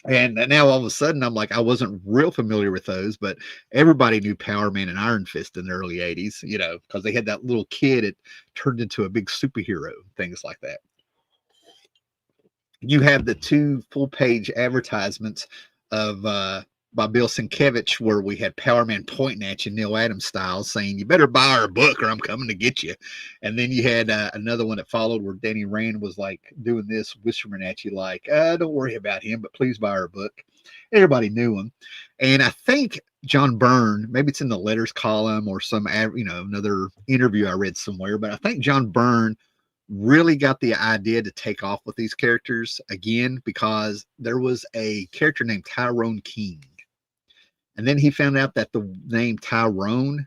And now all of a sudden, I'm like, I wasn't real familiar with those, but everybody knew Power Man and Iron Fist in the early 80s, because they had that little kid that turned into a big superhero, things like that. You have the 2 full-page advertisements of by Bill Sienkiewicz, where we had Power Man pointing at you, Neil Adams style, saying, "You better buy our book or I'm coming to get you." And then you had another one that followed where Danny Rand was like doing this, whispering at you like, "Don't worry about him, but please buy our book." Everybody knew him. And I think John Byrne, maybe it's in the letters column or some, another interview I read somewhere, but I think John Byrne really got the idea to take off with these characters again because there was a character named Tyrone King. And then he found out that the name Tyrone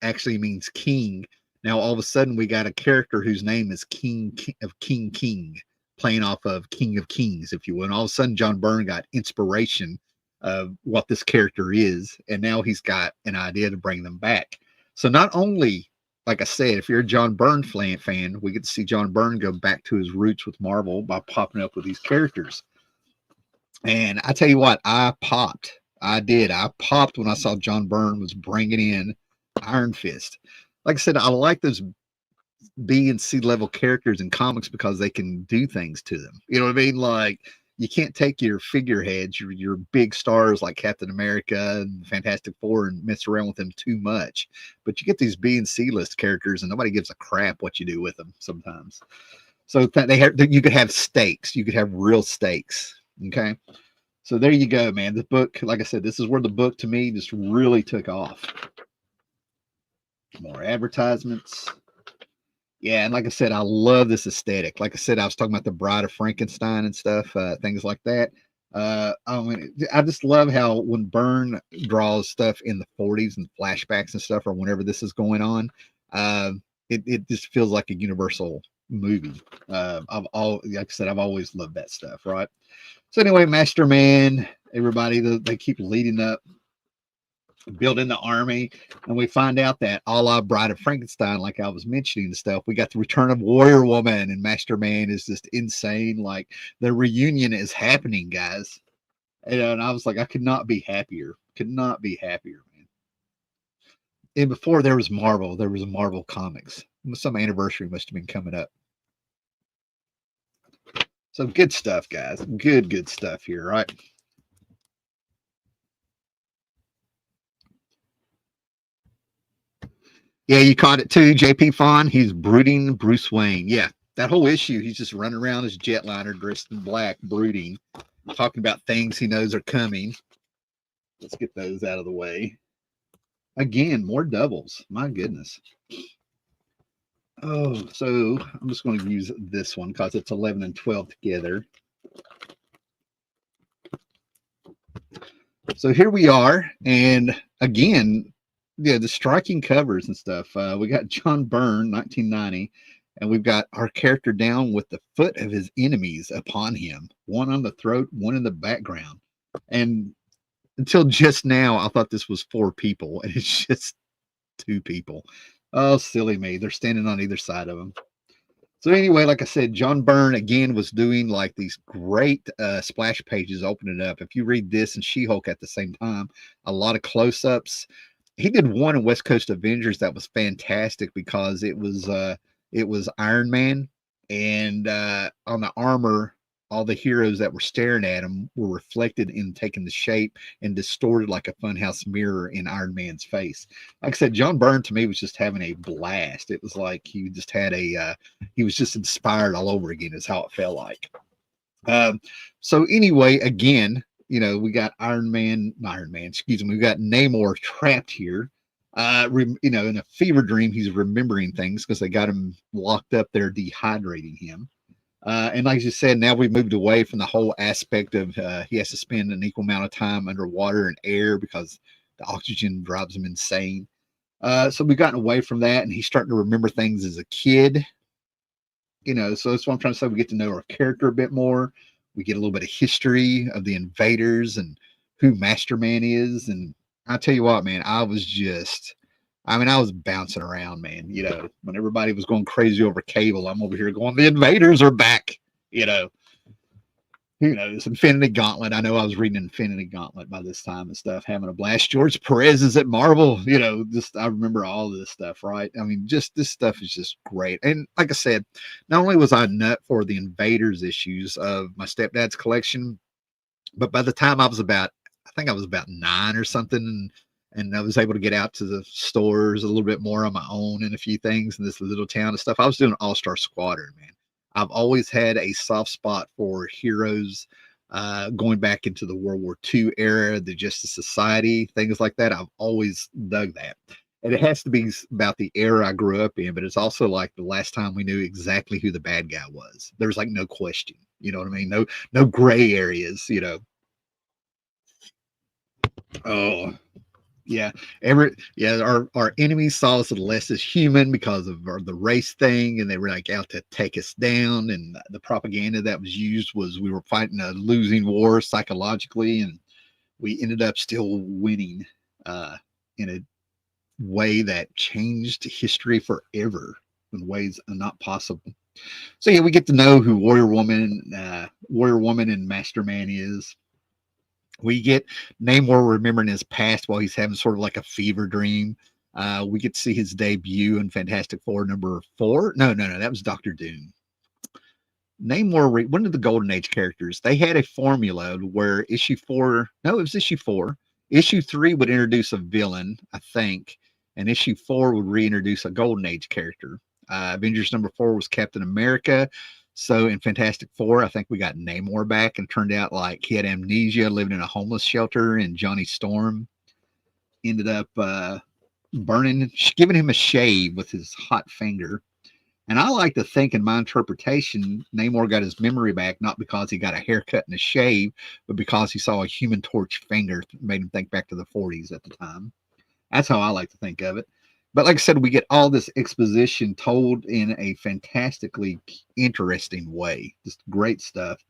actually means king. Now, all of a sudden, we got a character whose name is King of King, playing off of King of Kings, if you will. And all of a sudden, John Byrne got inspiration of what this character is. And now he's got an idea to bring them back. So not only, like I said, if you're a John Byrne fan, we get to see John Byrne go back to his roots with Marvel by popping up with these characters. And I tell you what, I popped. I did. I popped when I saw John Byrne was bringing in Iron Fist. Like I said, I like those B and C level characters in comics because they can do things to them. You know what I mean? Like, you can't take your figureheads, your big stars like Captain America and Fantastic Four and mess around with them too much. But you get these B and C list characters and nobody gives a crap what you do with them sometimes. So you could have stakes. You could have real stakes. Okay. So there you go, man. The book, like I said, this is where the book to me just really took off. More advertisements. Yeah, and like I said, I love this aesthetic. Like I said, I was talking about the Bride of Frankenstein and stuff, things like that. I just love how when Byrne draws stuff in the 40s and flashbacks and stuff, or whenever this is going on, it just feels like a universal movie. Like I said, I've always loved that stuff, right? So anyway, Master Man, everybody, they keep leading up, building the army, and we find out that a la Bride of Frankenstein, like I was mentioning and stuff, we got the return of Warrior Woman, and Master Man is just insane. Like, the reunion is happening, guys. And I was like, I could not be happier. Could not be happier, man. And before there was Marvel Comics. Some anniversary must have been coming up. So good stuff, guys. Good stuff here, right? Yeah, you caught it too, JP Fawn. He's brooding Bruce Wayne. Yeah, that whole issue, he's just running around his jetliner dressed in black, brooding, talking about things he knows are coming. Let's get those out of the way. Again, more doubles. My goodness. Oh, so I'm just going to use this one because it's 11 and 12 together. So here we are, and again, yeah, the striking covers and stuff. We got John Byrne, 1990, and we've got our character down with the foot of his enemies upon him, one on the throat, one in the background. And until just now, I thought this was 4 people, and it's just 2 people. Oh, silly me. They're standing on either side of him. So anyway, like I said, John Byrne again was doing like these great splash pages opening up. If you read this and She-Hulk at the same time, a lot of close-ups. He did one in West Coast Avengers that was fantastic because it was Iron Man, and on the armor, all the heroes that were staring at him were reflected in taking the shape and distorted like a funhouse mirror in Iron Man's face. Like I said, John Byrne to me was just having a blast. It was like he just had a he was just inspired all over again, is how it felt like. Um, so anyway, again, we got Iron Man, excuse me, we got Namor trapped here. In a fever dream, he's remembering things because they got him locked up there, dehydrating him. And like you said, now we've moved away from the whole aspect of he has to spend an equal amount of time underwater and air because the oxygen drives him insane. So we've gotten away from that, and he's starting to remember things as a kid. So that's what I'm trying to say. We get to know our character a bit more. We get a little bit of history of the invaders and who Masterman is. And I tell you what, man, I was bouncing around, man. When everybody was going crazy over Cable, I'm over here going, the invaders are back. You know, who knows? Infinity Gauntlet. I know I was reading Infinity Gauntlet by this time and stuff, having a blast. George Perez is at Marvel. Just I remember all this stuff, right? I mean, just this stuff is just great. And like I said, not only was I a nut for the Invaders issues of my stepdad's collection, but by the time I think I was about 9 or something, and I was able to get out to the stores a little bit more on my own and a few things in this little town and stuff. I was doing All Star Squadron, man. I've always had a soft spot for heroes going back into the World War II era, the Justice Society, things like that. I've always dug that. And it has to be about the era I grew up in, but it's also like the last time we knew exactly who the bad guy was. There's like no question. You know what I mean? No gray areas. Oh, yeah. Our enemies saw us less as human because of the race thing, and they were like out to take us down. And the propaganda that was used was we were fighting a losing war psychologically, and we ended up still winning in a way that changed history forever in ways not possible. So yeah, we get to know who Warrior Woman and Master Man is. We get Namor remembering his past while he's having sort of like a fever dream. We get to see his debut in Fantastic Four #4. No, that was Doctor Doom. Namor, one of the Golden Age characters, they had a formula where issue 4, no, it was issue 4. Issue 3 would introduce a villain, I think, and issue 4 would reintroduce a Golden Age character. Avengers #4 was Captain America. So in Fantastic Four, I think we got Namor back, and turned out like he had amnesia, living in a homeless shelter, and Johnny Storm ended up giving him a shave with his hot finger. And I like to think, in my interpretation, Namor got his memory back not because he got a haircut and a shave, but because he saw a Human Torch finger, made him think back to the 40s at the time. That's how I like to think of it. But like I said, we get all this exposition told in a fantastically interesting way. Just great stuff.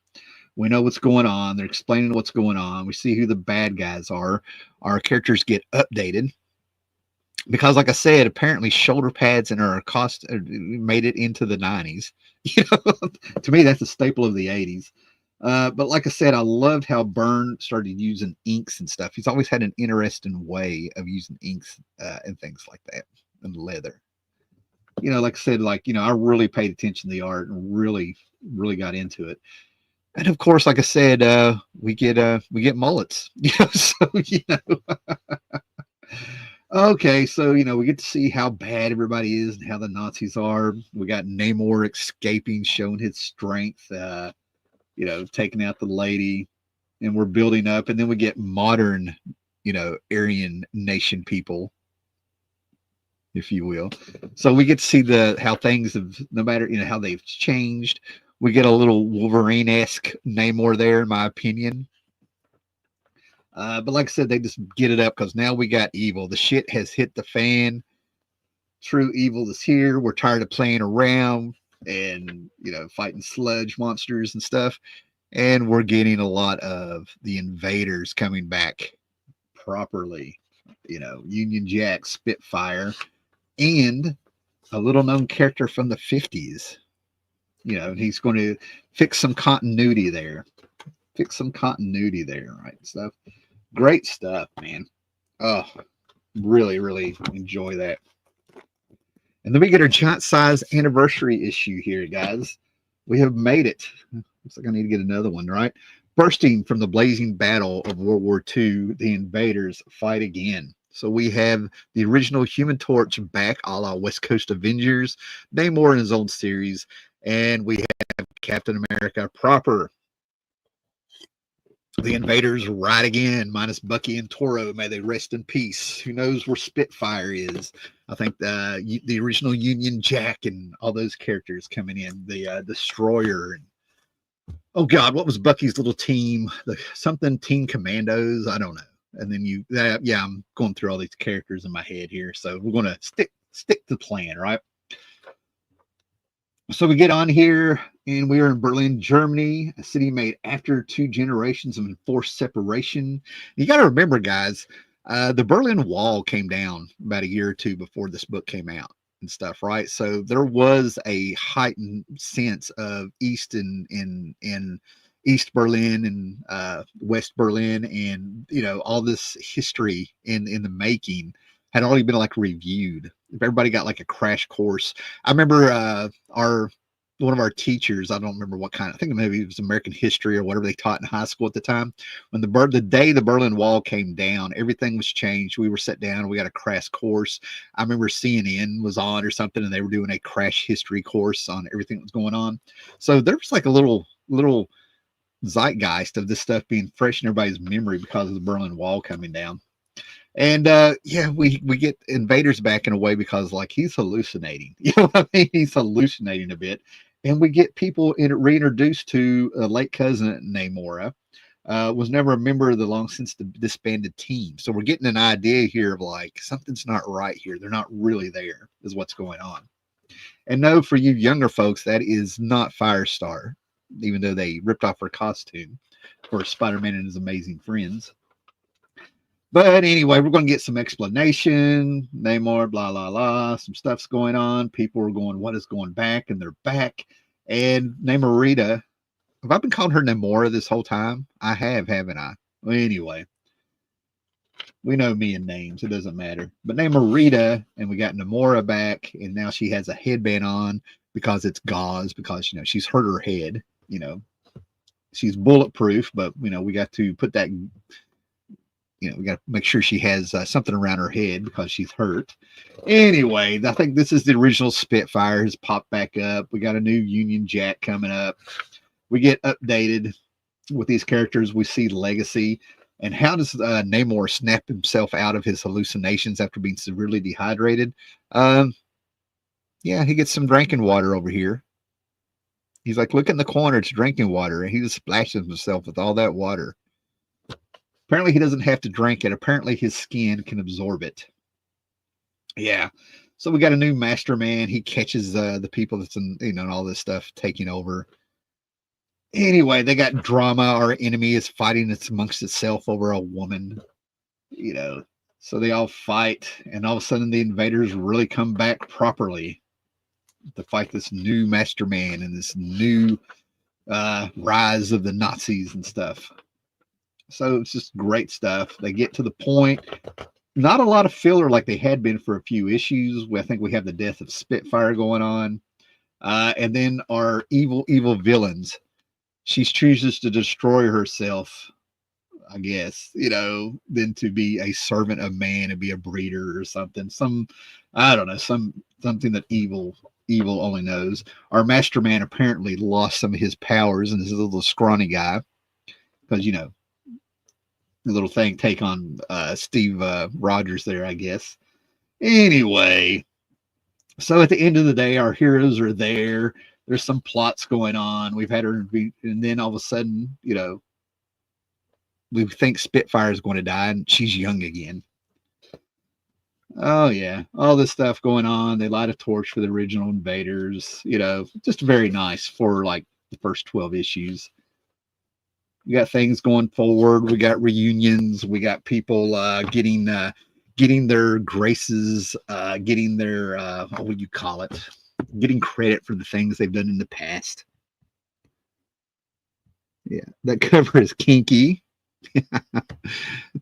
We know what's going on. They're explaining what's going on. We see who the bad guys are. Our characters get updated because, like I said, apparently shoulder pads and our cost made it into the 90s. To me, that's a staple of the 80s. But like I said, I loved how Byrne started using inks and stuff. He's always had an interesting way of using inks and things like that, and leather. Like I said, I really paid attention to the art and really, really got into it. And of course, like I said, we get mullets. Okay, so we get to see how bad everybody is and how the Nazis are. We got Namor escaping, showing his strength. Taking out the lady, and we're building up, and then we get modern, Aryan nation people. if you will. So we get to see the how things have, no matter how they've changed. We get a little Wolverine-esque Namor there, in my opinion. But like I said, they just get it up because now we got evil. The shit has hit the fan. True evil is here. We're tired of playing around and fighting sludge monsters and stuff. And we're getting a lot of the invaders coming back properly. Union Jack, Spitfire, and a little known character from the 50s. He's going to fix some continuity there. Right? Stuff. Great stuff, man. Oh, really, really enjoy that. And then we get our giant size anniversary issue here, guys. We have made it. Looks like I need to get another one, right? Bursting from the blazing battle of World War II, the invaders fight again. So we have the original Human Torch back, a la West Coast Avengers, Namor in his own series, and we have Captain America proper. The invaders ride again, minus Bucky and Toro. May they rest in peace. Who knows where Spitfire is? I think the original Union Jack and all those characters coming in. The Destroyer. And oh, God, what was Bucky's little team? Something Team Commandos? I don't know. And then I'm going through all these characters in my head here. So we're going to stick to the plan, right? So we get on here, and we are in Berlin, Germany, a city made after 2 generations of enforced separation. You got to remember, guys, the Berlin Wall came down about a year or two before this book came out and stuff, right? So there was a heightened sense of East in East Berlin and West Berlin, and all this history in the making had already been like reviewed. Everybody got like a crash course. I remember one of our teachers, I don't remember what kind, I think maybe it was American history or whatever they taught in high school at the time. When the day the Berlin Wall came down, everything was changed. We were set down, we got a crash course. I remember CNN was on or something, and they were doing a crash history course on everything that was going on. So there was like a little zeitgeist of this stuff being fresh in everybody's memory because of the Berlin Wall coming down. And we get invaders back in a way because like he's hallucinating. You know what I mean? He's hallucinating a bit. And we get people reintroduced to a late cousin Namor. Was never a member of the long since disbanded team. So we're getting an idea here of like something's not right here. They're not really there, is what's going on. And no, for you younger folks, that is not Firestar, even though they ripped off her costume for Spider-Man and his amazing friends. But anyway, we're going to get some explanation. Namor, blah, blah, blah. Some stuff's going on. People are going, what is going back? And they're back. And Namorita, have I been calling her Namora this whole time? I have, haven't I? Well, anyway, we know me and names. It doesn't matter. But Namorita, and we got Namora back. And now she has a headband on because it's gauze, because, she's hurt her head. She's bulletproof, but, we got to put that... we got to make sure she has something around her head because she's hurt. Anyway, I think this is the original Spitfire has popped back up. We got a new Union Jack coming up. We get updated with these characters. We see Legacy. And how does Namor snap himself out of his hallucinations after being severely dehydrated? He gets some drinking water over here. He's like, look in the corner, it's drinking water. And he just splashes himself with all that water. Apparently, he doesn't have to drink it. Apparently, his skin can absorb it. Yeah. So we got a new Master Man. He catches the people that's in, and all this stuff taking over. Anyway, they got drama. Our enemy is fighting amongst itself over a woman. So they all fight, and all of a sudden, the invaders really come back properly to fight this new Master Man and this new rise of the Nazis and stuff. So it's just great stuff. They get to the point. Not a lot of filler like they had been for a few issues. I think we have the death of Spitfire going on. And then our evil villains. She chooses to destroy herself, I guess, than to be a servant of man and be a breeder or something. I don't know, something that evil only knows. Our Master Man apparently lost some of his powers, and this is a little scrawny guy. Because, the little thing take on Steve Rogers there, I guess. Anyway, so at the end of the day, our heroes are there. There's some plots going on. We've had her be, and then all of a sudden, we think Spitfire is going to die, and she's young again. Oh yeah, all this stuff going on. They light a torch for the original invaders. Just very nice for like the first 12 issues. We got things going forward. We got reunions. We got people getting their graces, getting their what would you call it? Getting credit for the things they've done in the past. Yeah, that cover is kinky.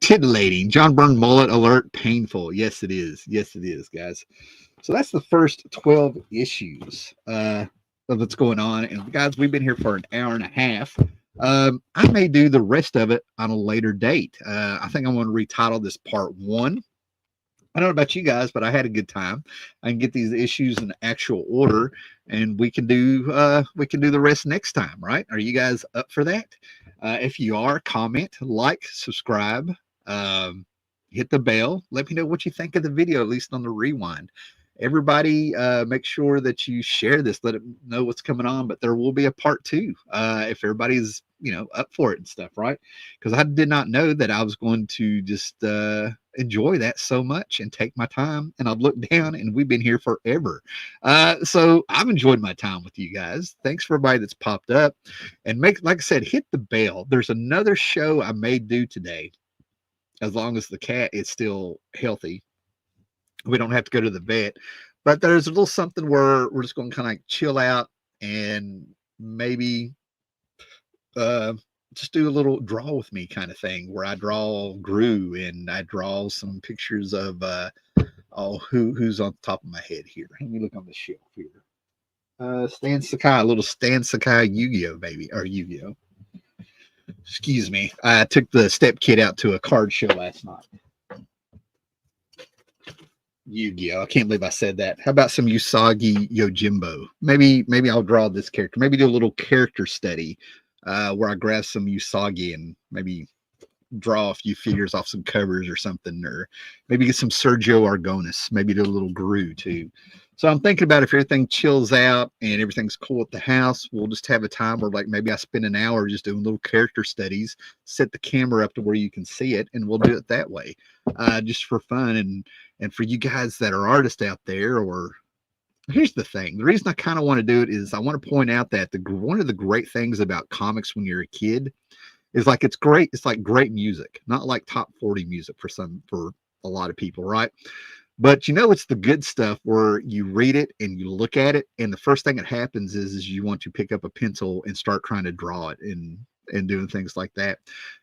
Titillating. John Byrne mullet alert. Painful. Yes, it is. Yes, it is, guys. So that's the first 12 issues of what's going on. And guys, we've been here for an hour and a half. I may do the rest of it on a later date. I think I'm going to retitle this part 1. I don't know about you guys, but I had a good time. I can get these issues in actual order, and we can do the rest next time, right? Are you guys up for that? If you are, comment, like, subscribe, hit the bell. Let me know what you think of the video, at least on the rewind. Everybody, make sure that you share this. Let them know what's coming on. But there will be a part 2 if everybody's up for it and stuff, right? Because I did not know that I was going to just enjoy that so much and take my time. And I've looked down, and we've been here forever. So I've enjoyed my time with you guys. Thanks for everybody that's popped up, and like I said, hit the bell. There's another show I may do today, as long as the cat is still healthy. We don't have to go to the vet, but there's a little something where we're just going to kind of like chill out and maybe just do a little draw with me kind of thing, where I draw Gru and I draw some pictures of who's on top of my head here. Let me look on the shelf here. Stan Sakai, a little Stan Sakai Yu-Gi-Oh baby, or Yu-Gi-Oh. Excuse me. I took the step kid out to a card show last night. Yu-Gi-Oh! I can't believe I said that. How about some Usagi Yojimbo? Maybe I'll draw this character. Maybe do a little character study where I grab some Usagi and maybe draw a few figures off some covers or something, or maybe get some Sergio Argonis. Maybe do a little Gru too. So I'm thinking about if everything chills out and everything's cool at the house, we'll just have a time where like maybe I spend an hour just doing little character studies, set the camera up to where you can see it, and we'll do it that way, just for fun and for you guys that are artists out there. Or here's the thing: the reason I kind of want to do it is I want to point out that one of the great things about comics when you're a kid is like it's great. It's like great music, not like top 40 music for a lot of people, right? But it's the good stuff where you read it and you look at it, and the first thing that happens is you want to pick up a pencil and start trying to draw it and doing things like that.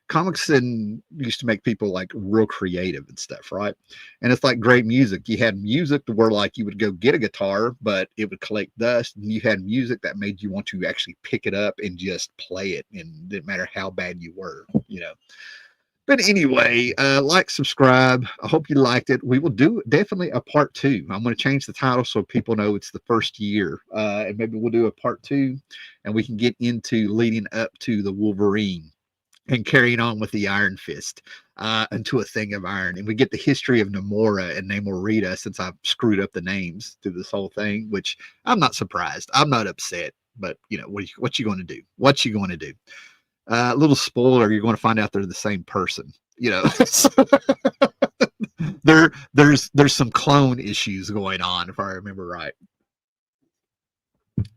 Comics used to make people like real creative and stuff, right? And it's like great music. You had music to where like you would go get a guitar, but it would collect dust, and you had music that made you want to actually pick it up and just play it, and it didn't matter how bad you were. But anyway, like, subscribe. I hope you liked it. We will do definitely a part 2. I'm going to change the title so people know it's the first year. And maybe we'll do a part 2 and we can get into leading up to the Wolverine and carrying on with the Iron Fist into a thing of iron. And we get the history of Namora and Namorita, since I've screwed up the names through this whole thing, which I'm not surprised. I'm not upset. But, what you going to do? What you going to do? Little spoiler, you're going to find out they're the same person. There's some clone issues going on, if I remember right.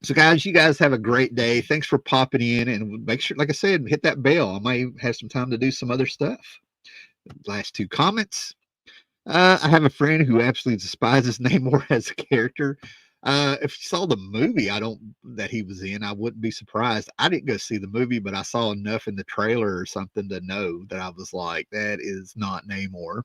So guys, you guys have a great day. Thanks for popping in, and make sure, like I said, hit that bell. I might have some time to do some other stuff. Last 2 comments. I have a friend who absolutely despises Namor as a character. If you saw the movie that he was in, I wouldn't be surprised. I didn't go see the movie, but I saw enough in the trailer or something to know that I was like, that is not Namor.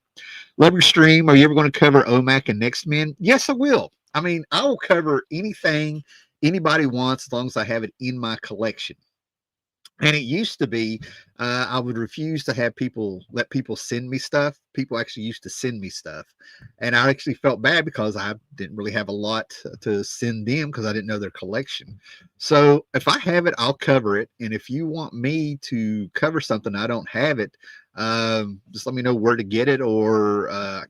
Love your stream. Are you ever going to cover OMAC and Next Men? Yes, I will. I mean, I will cover anything anybody wants as long as I have it in my collection. And it used to be, I would refuse to let people send me stuff. People actually used to send me stuff. And I actually felt bad because I didn't really have a lot to send them because I didn't know their collection. So if I have it, I'll cover it. And if you want me to cover something, I don't have it, just let me know where to get it, or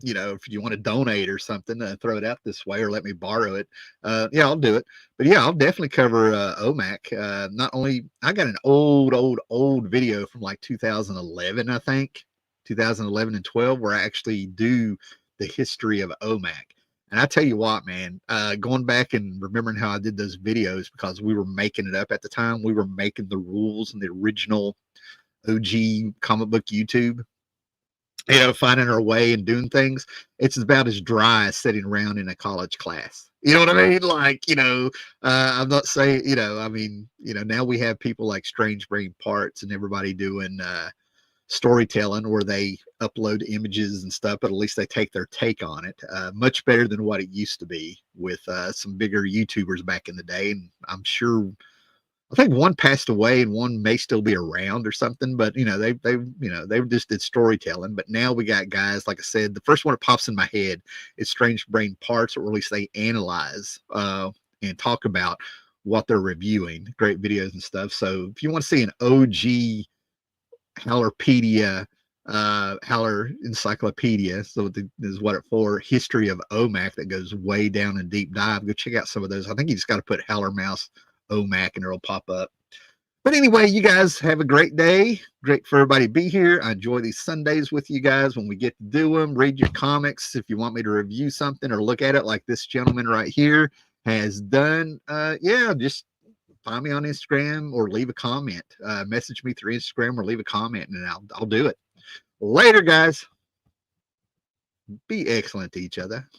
if you want to donate or something, throw it out this way or let me borrow it. Yeah, I'll do it. But yeah, I'll definitely cover OMAC. Not only I got an old video from like 2011, I think 2011 and 12, where I actually do the history of OMAC. And I tell you what, man, going back and remembering how I did those videos, because we were making it up at the time, we were making the rules in the original OG comic book YouTube, finding our way and doing things. It's about as dry as sitting around in a college class. You know what I mean? Like, I'm not saying, I mean, now we have people like Strange Brain Parts and everybody doing storytelling where they upload images and stuff, but at least they take their take on it. Much better than what it used to be with some bigger YouTubers back in the day. And I'm sure I think one passed away and one may still be around or something, but they just did storytelling. But now we got guys, like I said, the first one that pops in my head is Strange Brain Parts, or at least they analyze and talk about what they're reviewing, great videos and stuff. So if you want to see an OG Howlerpedia, Howler Encyclopedia, so is what it's for, history of OMAC that goes way down and deep dive, go check out some of those. I think you just got to put Howler Mouse OMAC and it'll pop up. But anyway, you guys have a great day. Great for everybody to be here. I enjoy these Sundays with you guys when we get to do them. Read your comics if you want me to review something or look at it like this gentleman right here has done. Yeah, just find me on Instagram or leave a comment. Message me through Instagram or leave a comment and I'll do it. Later, guys. Be excellent to each other.